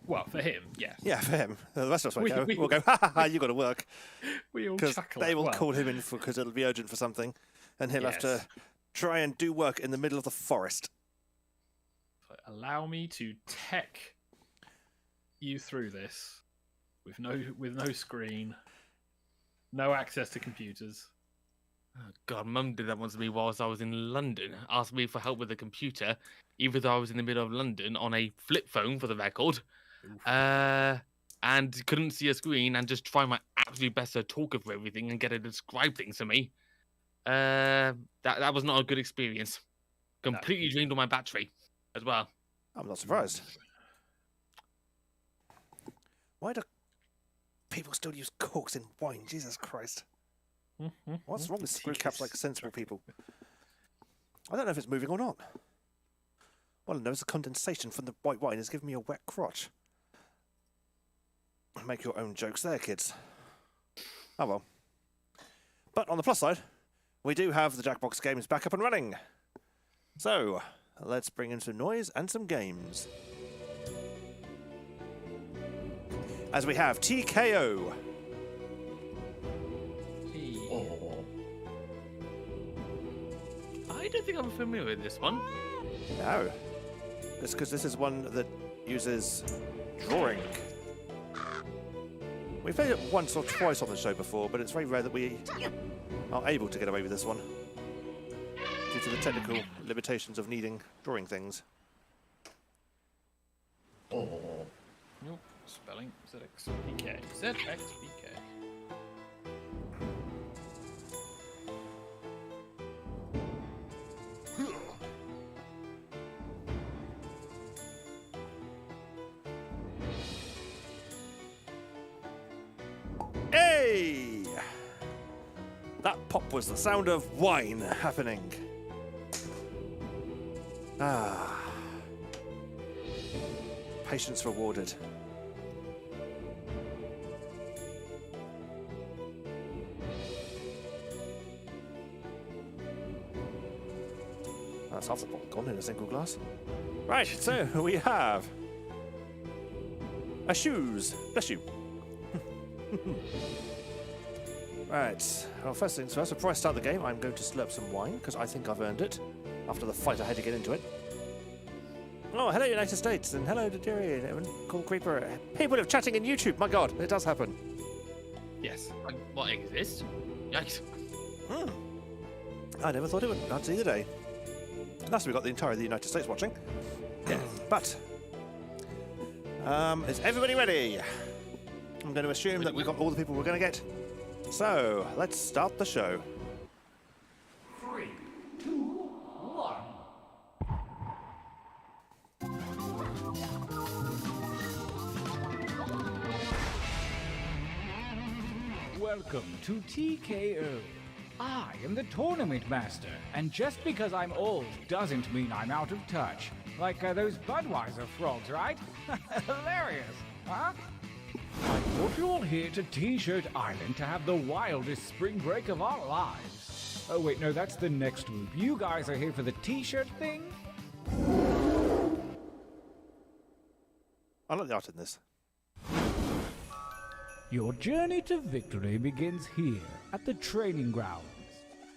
Well, for him, yes. Yeah, for him. The rest of us we'll go, ha ha ha, you got to work. We all Because chuckle. they will call him in because it'll be urgent for something. And he'll have to try and do work in the middle of the forest. Allow me to tech you through this with no screen. No access to computers. Oh, God, Mum did that once to me whilst I was in London. Asked me for help with the computer, even though I was in the middle of London on a flip phone, for the record. And couldn't see a screen and just try my absolute best to talk over everything and get her to describe things to me. That was not a good experience. Completely drained all my battery as well. I'm not surprised. Why do people still use corks in wine? Jesus Christ. What's wrong with screw caps like sensible people? I don't know if it's moving or not. All I know is the condensation from the white wine is giving me a wet crotch. Make your own jokes there, kids. Oh well. But on the plus side, we do have the Jackbox games back up and running. So, let's bring in some noise and some games. As we have TKO. I don't think I'm familiar with this one. No. It's because this is one that uses drawing. We've played it once or twice on the show before, but it's very rare that we are able to get away with this one due to the technical limitations of needing drawing things. Nope. Spelling ZXPK. ZXPK. Hey! That pop was the sound of wine happening. Ah. Patience rewarded. That's half the ball gone in a single glass. Right, so we have a shoes. Bless you. Right. Well, first things first, before I start the game, I'm going to slurp some wine, because I think I've earned it, after the fight I had to get into it. Oh, hello, United States, and hello to Jerry, and everyone, Cool Creeper. People are chatting in YouTube, my god, it does happen. Yes. What exists? Yikes. I never thought it would. I'd see the day. Unless we've got the entire of the United States watching. Yes. But, is everybody ready? I'm going to assume that we've got all the people we're going to get. So, let's start the show. 3, 2, 1. Welcome to TKO. I am the tournament master, and just because I'm old doesn't mean I'm out of touch. Like those Budweiser frogs, right? Hilarious, huh? I brought you all here to T-Shirt Island to have the wildest spring break of our lives. Oh wait, no, that's the next loop. You guys are here for the T-shirt thing? I like the art in this. Your journey to victory begins here, at the training grounds.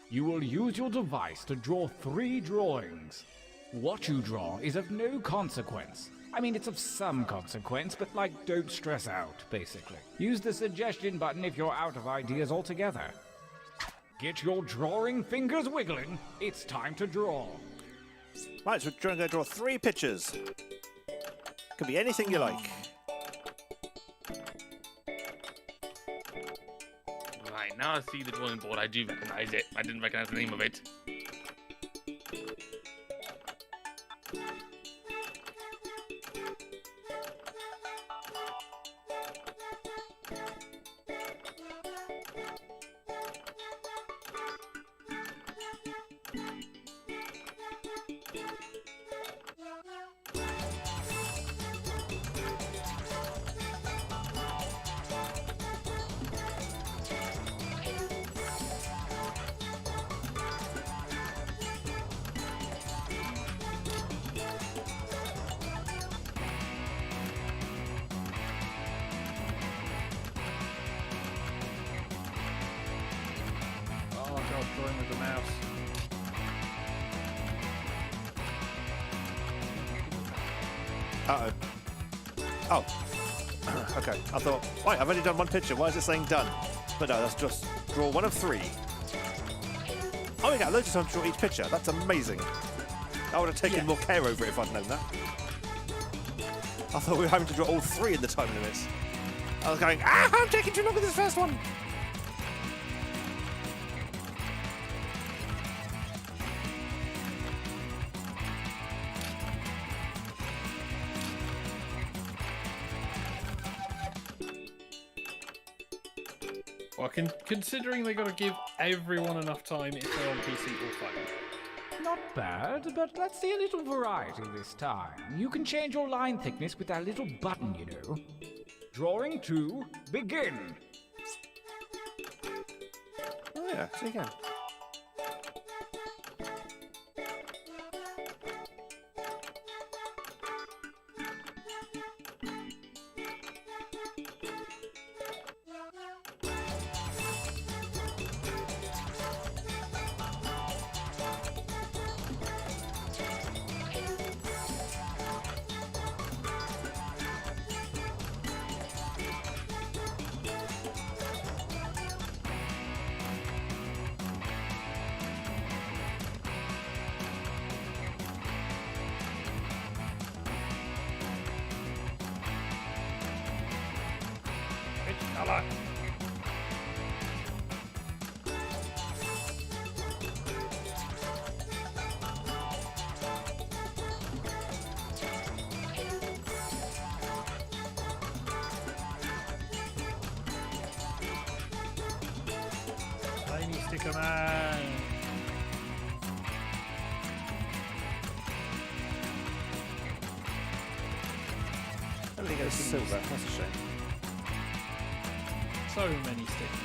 You will use your device to draw 3 drawings. What you draw is of no consequence. I mean, it's of some consequence, but don't stress out, basically. Use the suggestion button if you're out of ideas altogether. Get your drawing fingers wiggling. It's time to draw. Right, so we're going to draw 3 pictures. Could be anything you like. Right, now I see the drawing board. I do recognize it. I didn't recognize the name of it. Drawing with the mouse. Uh-oh. Oh. Okay, I thought, right, I've only done 1 picture. Why is it saying done? But no, that's just draw 1 of 3. Oh, we got loads of time to draw each picture. That's amazing. I would have taken more care over it if I'd known that. I thought we were having to draw all 3 in the time limits. I was going, I'm taking too long with this first one. Well, considering they got to give everyone enough time if they're on PC or phone. Not bad, but let's see a little variety this time. You can change your line thickness with that little button, you know. Drawing 2, begin. Oh yeah, so you can. Which colour? Tiny sticker man. I don't think it was silver. That's a shame. So many stickers.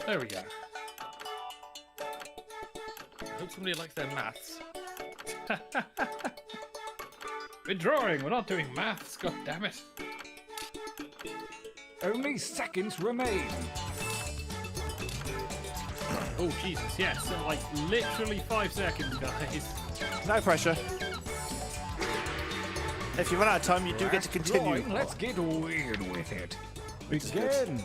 There we go. I hope somebody likes their maths. We're drawing, we're not doing maths, god damn it. Only seconds remain. Oh, Jesus, yes. Like, literally 5 seconds, guys. No pressure. If you run out of time, you do get to continue. Drawing, let's get weird with it. Begin.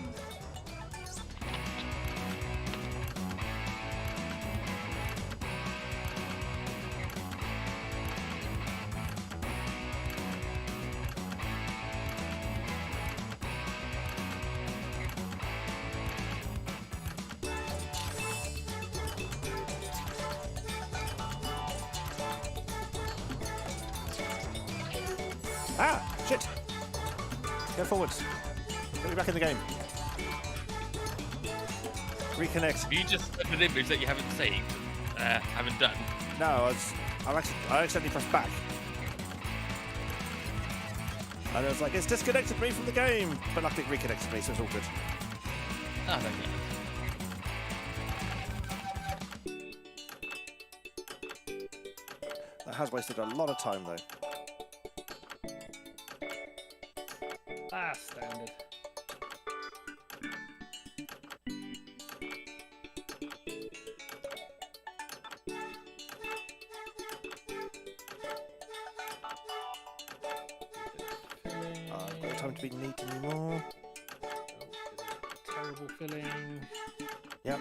Ah, shit. Go forwards. Get me back in the game. Reconnect. Have you just sent an image that you haven't saved, haven't done? No, I accidentally pressed back. And I was like, it's disconnected me from the game. But luckily it reconnected me, so it's all good. Oh, thank you. That has wasted a lot of time, though. Ah, standard. No time to be neat anymore. Terrible filling. Yep.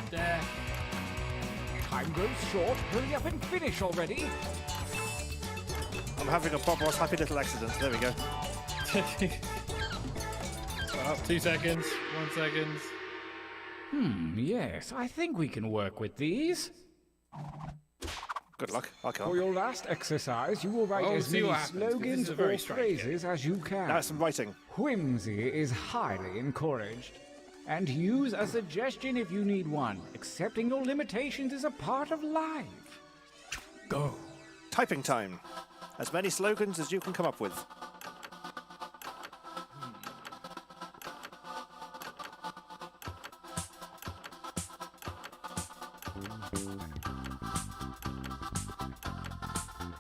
There. Time goes short. Hurry up and finish already. I'm having a Bob Ross happy little accident. There we go. 2 seconds. 1 second. Yes, I think we can work with these. Good luck. I For can't. your last exercise, you will write Oh, as see many what happens, 'cause this slogans is a very or strange phrases as you can. Now it's some writing. Whimsy is highly encouraged. And use a suggestion if you need one. Accepting your limitations is a part of life. Go. Typing time. As many slogans as you can come up with.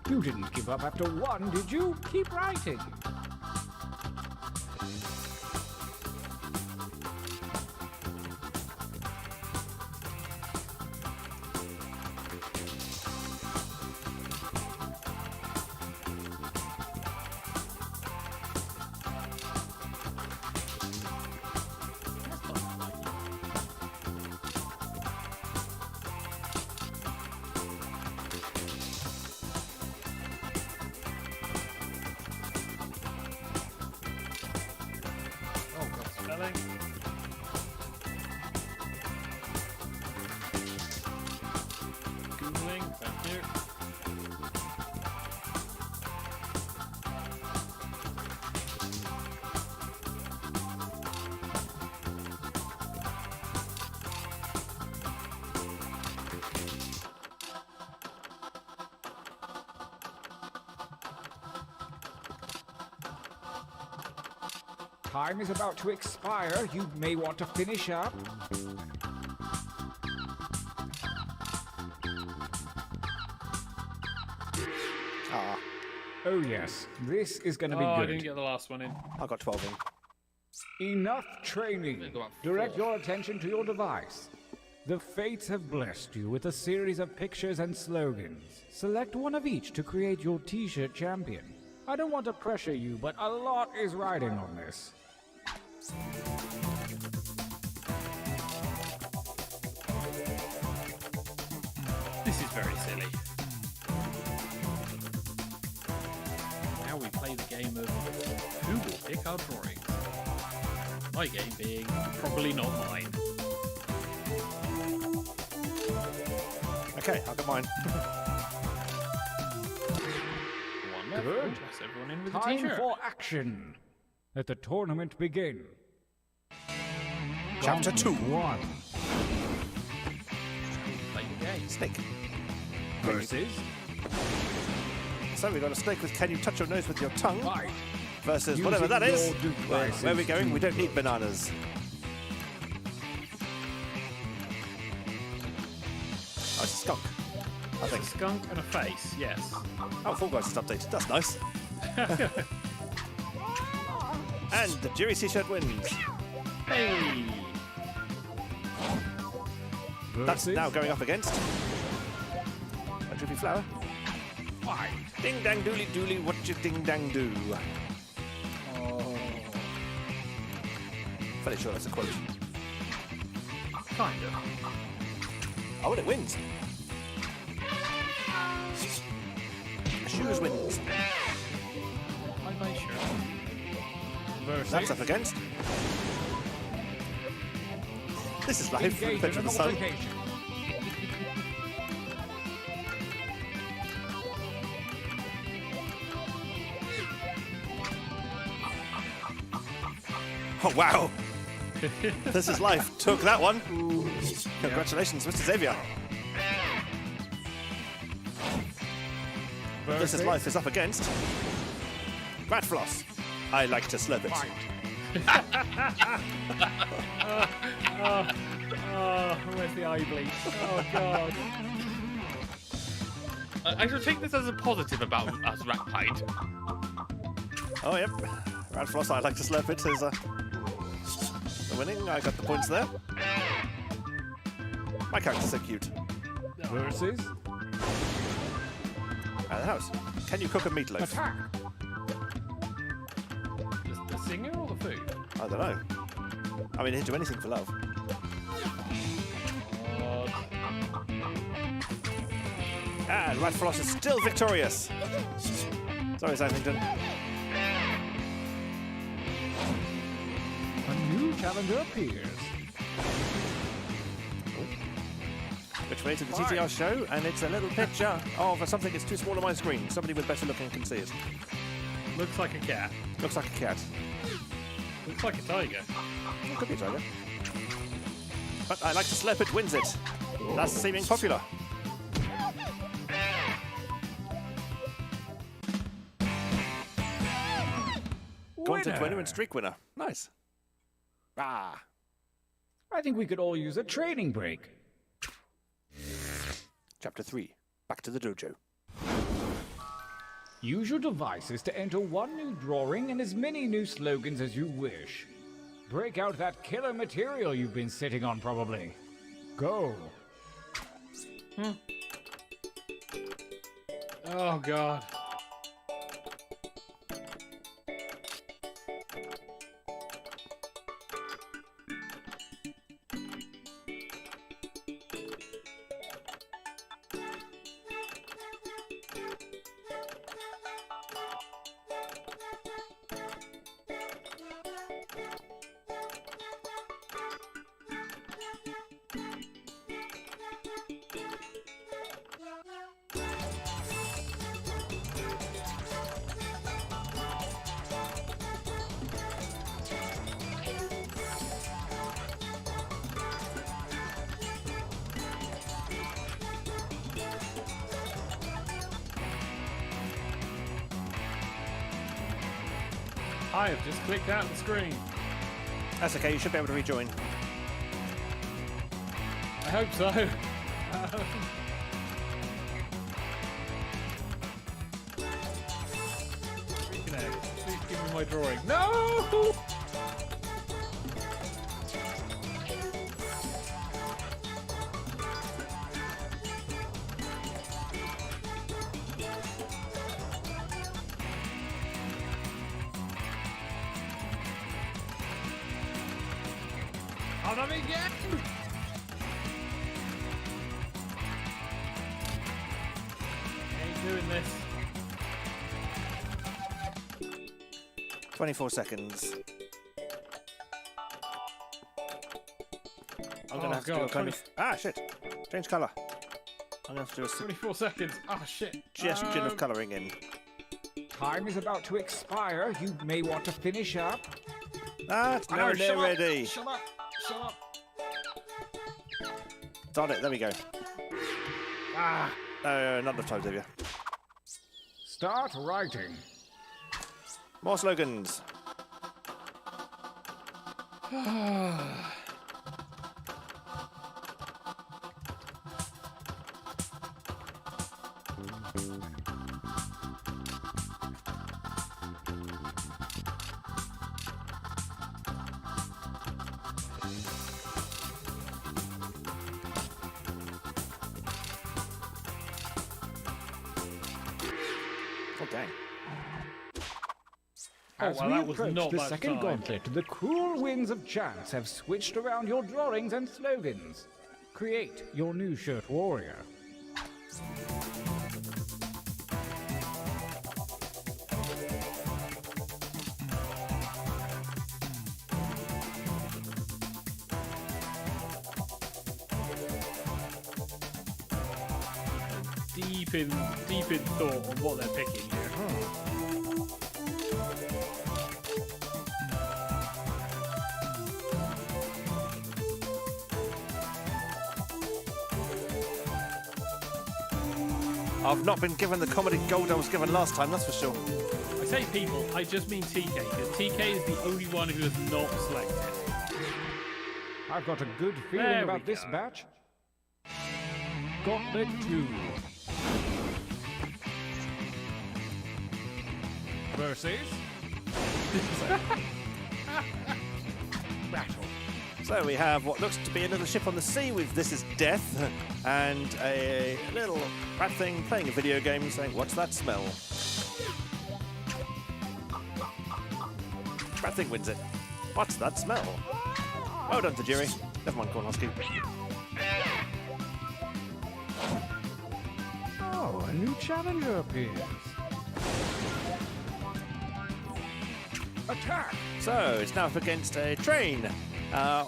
You didn't give up after one, did you? Keep writing. Oh, God, spelling. Googling, thank you. Time is about to expire. You may want to finish up. Ah, Oh yes, this is going to be Oh, I good. didn't get the last one in. I got 12 in. Enough training. Go up Direct 4. your attention to your device. The fates have blessed you with a series of pictures and slogans. Select one of each to create your t-shirt champion. I don't want to pressure you, but a lot is riding on this. This is very silly. Now we play the game of who will pick our drawings. My game being probably not mine. Okay, I'll get mine. One left. Good. That's everyone in with a Time t-shirt. for action. Let the tournament begin. Chapter 2. 1 Play the game. Snake. versus So we've got a snake with can you touch your nose with your tongue fight. versus Using whatever that is. your devices Where are we going? to We don't need bananas. Oh, it's a skunk. I A think. skunk and a face, yes. Oh, Fall Guys is updated. That's nice. And the Jerry T-shirt wins. Hey! That's Versus now going up against a drippy flower. fight. Ding dang dooley dooley, what you ding dang do? Oh, Fairly sure that's a quote. kind of. Oh, and it wins. Shoes wins. I made sure. Versus That's up against. This is live. engage Picture in of an the sun. altercation. Oh wow! This is life. Took that one. Congratulations, Mr. Xavier. This is life is up against Rat Floss. I like to slurp it. Fight. Oh, where's the eye bleach? Oh, God. I should take this as a positive about us, Ratpide. Oh yep. Rat Floss, I like to slurp it is winning. I got the points there. My character's so cute. Versus At the house. Can you cook a meatloaf? attack. The singer or the food? I don't know. I mean, he'd do anything for love. God. And Rat Floss is still victorious. Sorry, Santington. A new challenger appears. Which way to the TTR show? And it's a little picture of something that's too small on my screen. Somebody with better looking can see it. Looks like a cat. Looks like a cat. Looks like a tiger. It could be a tiger. But I like to slurp it wins it. That's seeming popular. Gauntlet winner and streak winner. Nice. Ah. I think we could all use a training break. Chapter 3. Back to the dojo. Use your devices to enter one new drawing and as many new slogans as you wish. Break out that killer material you've been sitting on, probably. Go. Oh, God. I have just clicked out of the screen. That's okay, you should be able to rejoin. I hope so. Reconnect. Please give me my drawing. No! Not again! Ain't doing this. 24 seconds. I'm going to have to do a kind of... Ah, shit. Change colour. I'm going to have to do a 24 seconds. Oh, shit. suggestion of colouring in. Time is about to expire. You may want to finish up. That's nowhere near ready. Shut up. Shut up. Darn it, there we go. Ah. Not enough time, Xavier. Start writing. More slogans. Okay. As well, we that was approach not the that second time. gauntlet, the cruel winds of chance have switched around your drawings and slogans. Create your new shirt warrior. Deep in thought on what they're picking here. I've not been given the comedy gold I was given last time, that's for sure. I say people, I just mean TK, because TK is the only one who has not selected. I've got a good feeling There we about this go. batch. Gauntlet 2. Versus... Battle. So we have what looks to be a little ship on the sea with "This is Death" and a little rat thing playing a video game saying, "What's that smell?" Rat thing wins it. What's that smell? Well done to Jerry. Never mind, Kornowski. Oh, a new challenger appears. Attack! So it's now up against a train. I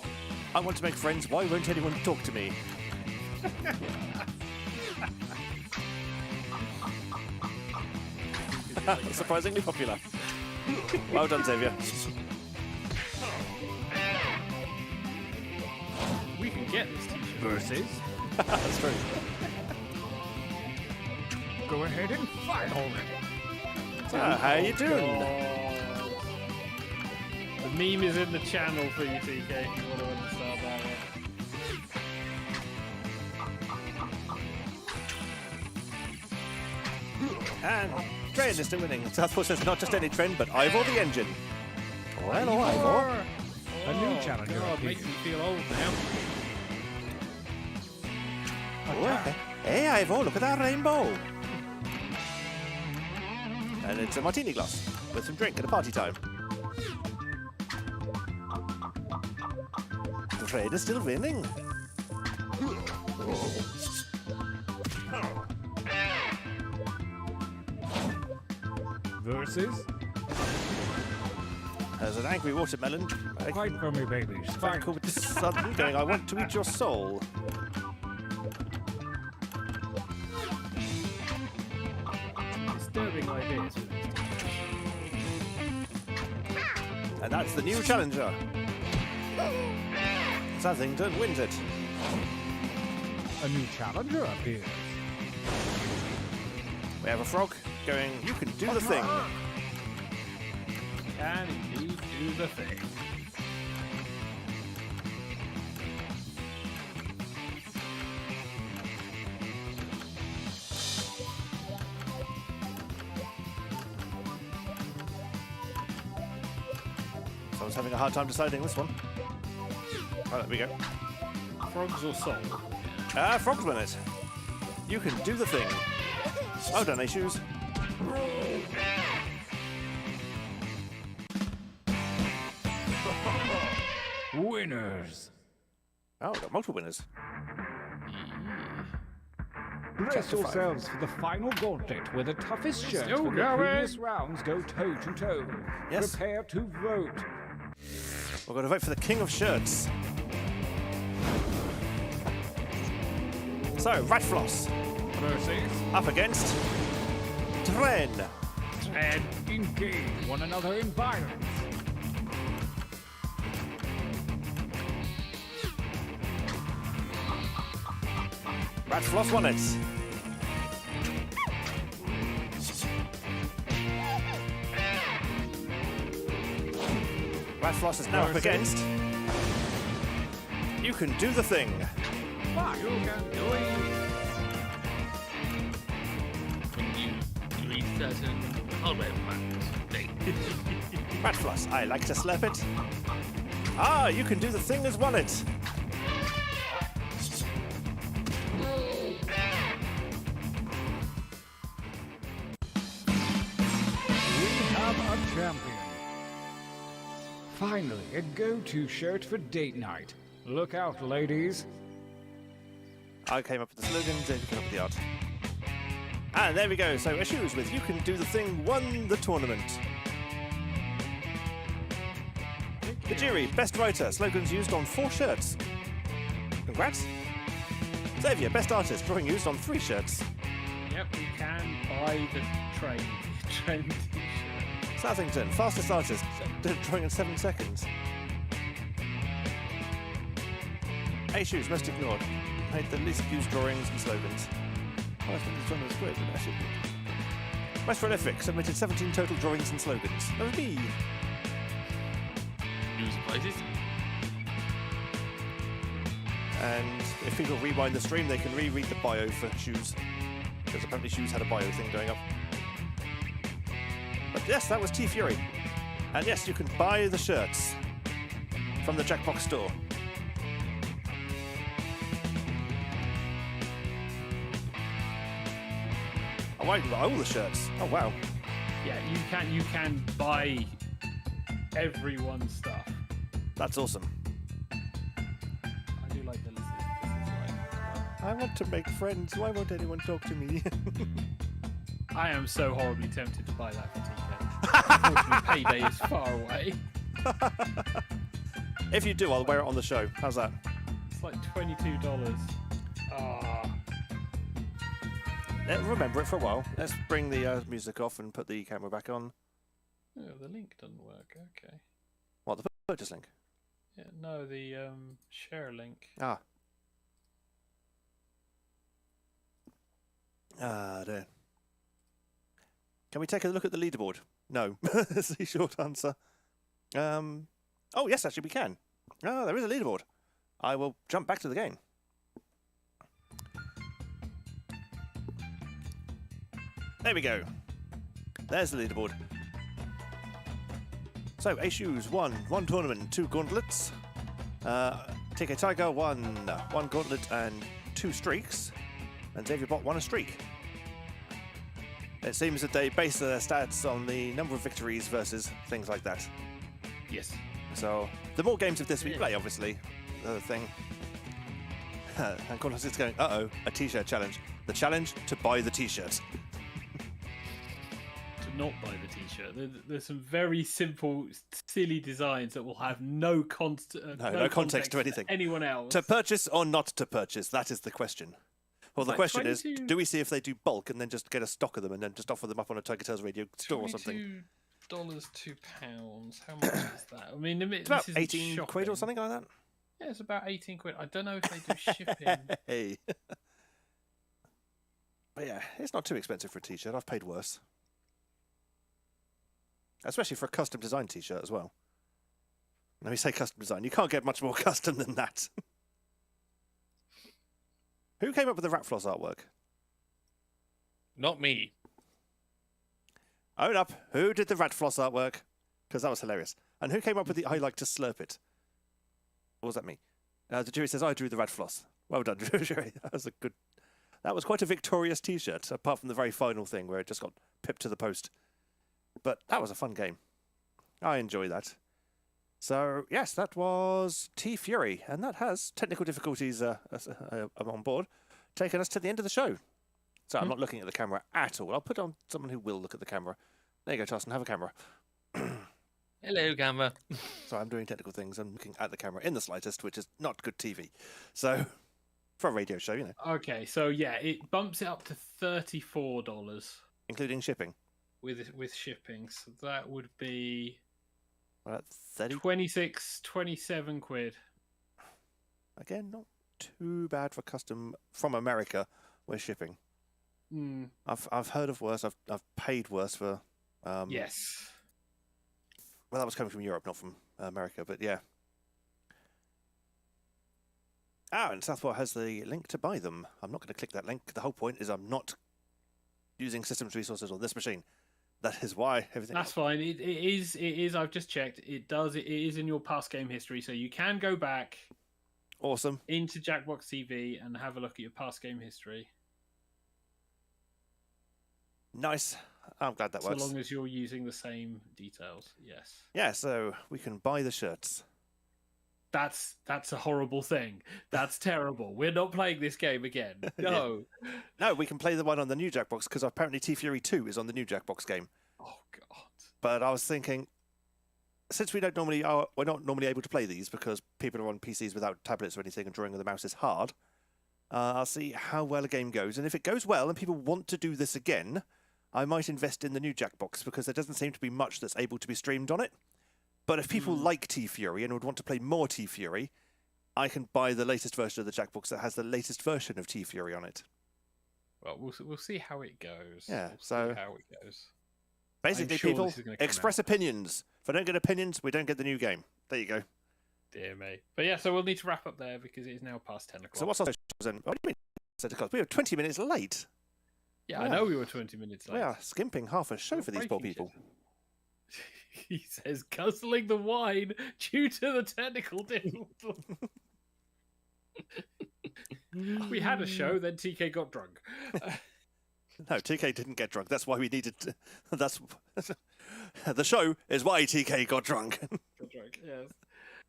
want to make friends. Why won't anyone talk to me? Surprisingly popular. Well done, Xavier. We can get this t-shirt. Versus... That's true. Go ahead and fight already. So, how you doing? The meme is in the channel for you, TK, if you want to understand that one. And train is still winning. Southport says not just any train, but Ivor the engine. Oh, hello, Ivor. A new challenger God, appears. makes me feel old now. Oh, hey, Ivor, look at that rainbow. And it's a martini glass with some drink at a party time. The train is still winning. Versus... There's an angry watermelon. Fight for me, babies. Fight. With the sun going, I want to eat your soul. Disturbing ideas. And that's the new challenger. Southington wins it. A new challenger appears. We have a frog going, you can do the thing. Can indeed do the thing. Someone's having a hard time deciding this one. Oh, there we go. Frogs or soul? Frogs win it. You can do the thing. Oh, done, shoes. Winners. Oh, we've got multiple winners. Brace Chapter five. yourselves for the final gauntlet, where the toughest shirts Still from the going. previous rounds go toe to toe. Yes. Prepare to vote. We're going to vote for the king of shirts. So, Ratfloss Versus up against Tren. and engage one another in violence. Ratfloss won it. Ratfloss is now up against You Can Do the Thing. You can do it. When you reach certain hardware thing. Ratfloss, I like to slurp it. Ah, You Can Do the Thing has won it. We have a champion. Finally, a go-to shirt for date night. Look out, ladies. I came up with the slogan, David came up with the art. And there we go. So Issues with You Can Do the Thing won the tournament. The jury, best writer, slogans used on 4 shirts. Congrats. Xavier, best artist, drawing used on 3 shirts. Yep, we can buy the trend t-shirt. Southington, fastest artist, drawing in 7 seconds. Issues, most ignored, made the least used drawings and slogans. Oh, I think this one was great, but I should be. Most prolific, submitted 17 total drawings and slogans. That was me. New surprises. And if people rewind the stream, they can reread the bio for Shoes. Because apparently Shoes had a bio thing going up. But yes, that was T-Fury. And yes, you can buy the shirts from the Jackbox store. Oh, wow, you can buy all the shirts. Oh, wow. Yeah, you can buy everyone's stuff. That's awesome. I do like the list. I want to make friends. Why won't anyone talk to me? I am so horribly tempted to buy that for TK. Unfortunately, payday is far away. If you do, I'll wear it on the show. How's that? It's like $22. Ah, Remember it for a while. Let's bring the music off and put the camera back on. oh, the link doesn't work. Okay. What, the purchase link? Yeah, no, the share link. Ah, dear. Can we take a look at the leaderboard? No. That's the short answer. Oh, yes, actually, we can. Ah, there is a leaderboard. I will jump back to the game. There we go. There's the leaderboard. So, A-Shoes won 1 tournament, 2 gauntlets. TK Tiger won 1 gauntlet and 2 streaks. And Xavier Bot won a streak. It seems that they base their stats on the number of victories versus things like that. Yes. So, the more games of this we play, obviously, the thing. And Cornelius is going, uh-oh, a t-shirt challenge. The challenge to buy the t-shirt. To not buy the t-shirt. There's some very simple, silly designs that will have no context to anything. Anyone else. To purchase or not to purchase, that is the question. Well, the Like question 22 is, do we see if they do bulk and then just get a stock of them and then just offer them up on a TigerTails Radio store or something? $22, £2. How much is that? I mean, It's about 18 quid or something like that. Yeah, it's about 18 quid. I don't know if they do shipping. Hey. But yeah, it's not too expensive for a t-shirt. I've paid worse. Especially for a custom design t-shirt as well. Let me say custom design. You can't get much more custom than that. Who came up with the Ratfloss artwork? Not me. Own up. Who did the Ratfloss artwork? Because that was hilarious. And who came up with the I like to slurp it? What was that me? The jury says I drew the Ratfloss. Well done, jury. That was quite a victorious t-shirt, apart from the very final thing where it just got pipped to the post. But that was a fun game. I enjoy that. So, yes, that was T-Fury, and that has technical difficulties on board, taken us to the end of the show. So I'm not looking at the camera at all. I'll put on someone who will look at the camera. There you go, Tarson, have a camera. Hello, camera. So I'm doing technical things. I'm looking at the camera in the slightest, which is not good TV. So, for a radio show, you know, Okay, so yeah, it bumps it up to $34 including shipping. with shipping. So that would be Well, 30. 26, 27 quid. Again, not too bad for custom from America with shipping. Mm, I've heard of worse. I've paid worse for. yes. Well, that was coming from Europe, not from America, but yeah. And Southport has the link to buy them. I'm not going to click that link. The whole point is I'm not using systems resources on this machine. That is why everything. That's fine. It is. I've just checked. It is in your past game history, so you can go back Awesome. into Jackbox TV and have a look at your past game history. Nice. I'm glad that So works. long as you're using the same details, yes. Yeah, so we can buy the shirts. That's a horrible thing. That's terrible. We're not playing this game again. No. No, we can play the one on the new Jackbox because apparently T-Fury 2 is on the new Jackbox game. Oh God. But I was thinking, since we're not normally able to play these because people are on PCs without tablets or anything and drawing with the mouse is hard, I'll see how well a game goes. And if it goes well and people want to do this again, I might invest in the new Jackbox because there doesn't seem to be much that's able to be streamed on it. But if people like T-Fury and would want to play more T-Fury, I can buy the latest version of the Jackbox that has the latest version of T-Fury on it. Well, we'll see how it goes. Yeah, We'll so- see how it goes. Basically, sure people this is gonna come express out. opinions. If I don't get opinions, we don't get the new game. There you go. Dear me. But yeah, so we'll need to wrap up there because it is now past 10 o'clock. So what's our socials then? What do you mean? Santa Claus? We were 20 minutes late. Yeah, I Yeah. know we were 20 minutes late. We are skimping half a show for these poor Breaking people. shit. He says, guzzling the wine due to the technical difficulty. We had a show, then TK got drunk. No, TK didn't get drunk. That's why we needed to... That's... The show is why TK got drunk. Got drunk, yes.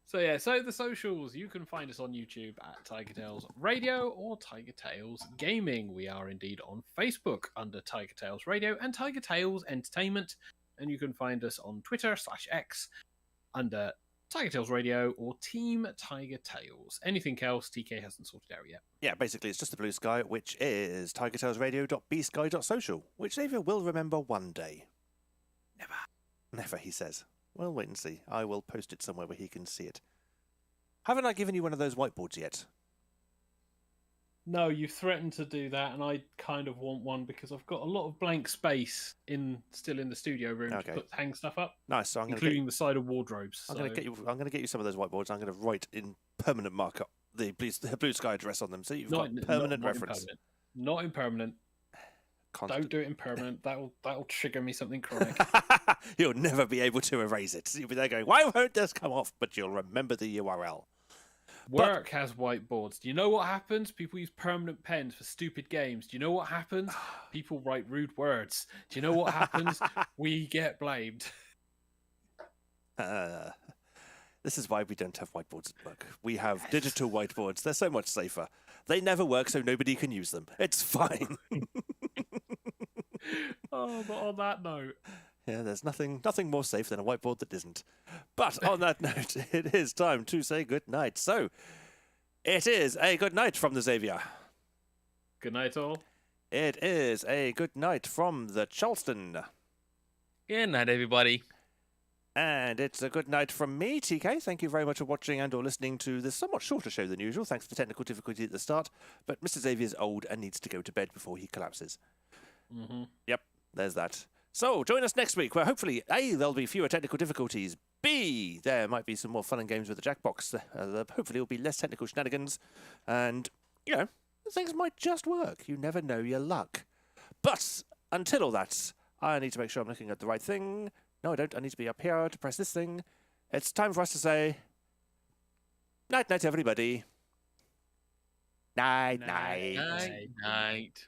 So the socials, you can find us on YouTube at TigerTails Radio or TigerTails Gaming. We are indeed on Facebook under TigerTails Radio and TigerTails Entertainment. And you can find us on Twitter /X under TigerTails Radio or Team TigerTails. Anything else TK hasn't sorted out yet. Yeah, basically it's just the blue sky, which is tigertailsradio.bsky.social, which Xavier will remember one day. Never, he says. We'll wait and see. I will post it somewhere where he can see it. Haven't I given you one of those whiteboards yet? No, you threatened to do that, and I kind of want one because I've got a lot of blank space still in the studio room Okay. to hang stuff up, Nice. So I'm going to including the side of wardrobes. I'm going to get you some of those whiteboards. I'm going to write in permanent markup the blue sky address on them, so you've got permanent reference. Not in permanent. Constant. Don't do it in permanent. That'll trigger me something chronic. You'll never be able to erase it. You'll be there going, why won't this come off? But you'll remember the URL. Work has whiteboards. Do you know what happens? People use permanent pens for stupid games. Do you know what happens? People write rude words. Do you know what happens? We get blamed. This is why we don't have whiteboards at work. We have digital whiteboards. They're so much safer. They never work, so nobody can use them. It's fine. Oh, but on that note, Yeah, there's nothing more safe than a whiteboard that isn't. But on that note, it is time to say good night. So, it is a good night from the Xavier. good night all. It is a good night from the Charleston. Good night, everybody. And it's a good night from me, TK. Thank you very much for watching and or listening to this somewhat shorter show than usual. Thanks for the technical difficulty at the start. But Mr. Xavier's old and needs to go to bed before he collapses. Mm-hmm. Yep, there's that. So join us next week where hopefully, A, there'll be fewer technical difficulties. B, there might be some more fun and games with the Jackbox. Hopefully there'll be less technical shenanigans. And, you know, things might just work. You never know your luck. But until all that, I need to make sure I'm looking at the right thing. No, I don't. I need to be up here to press this thing. It's time for us to say night, night, everybody. Night, night. Night.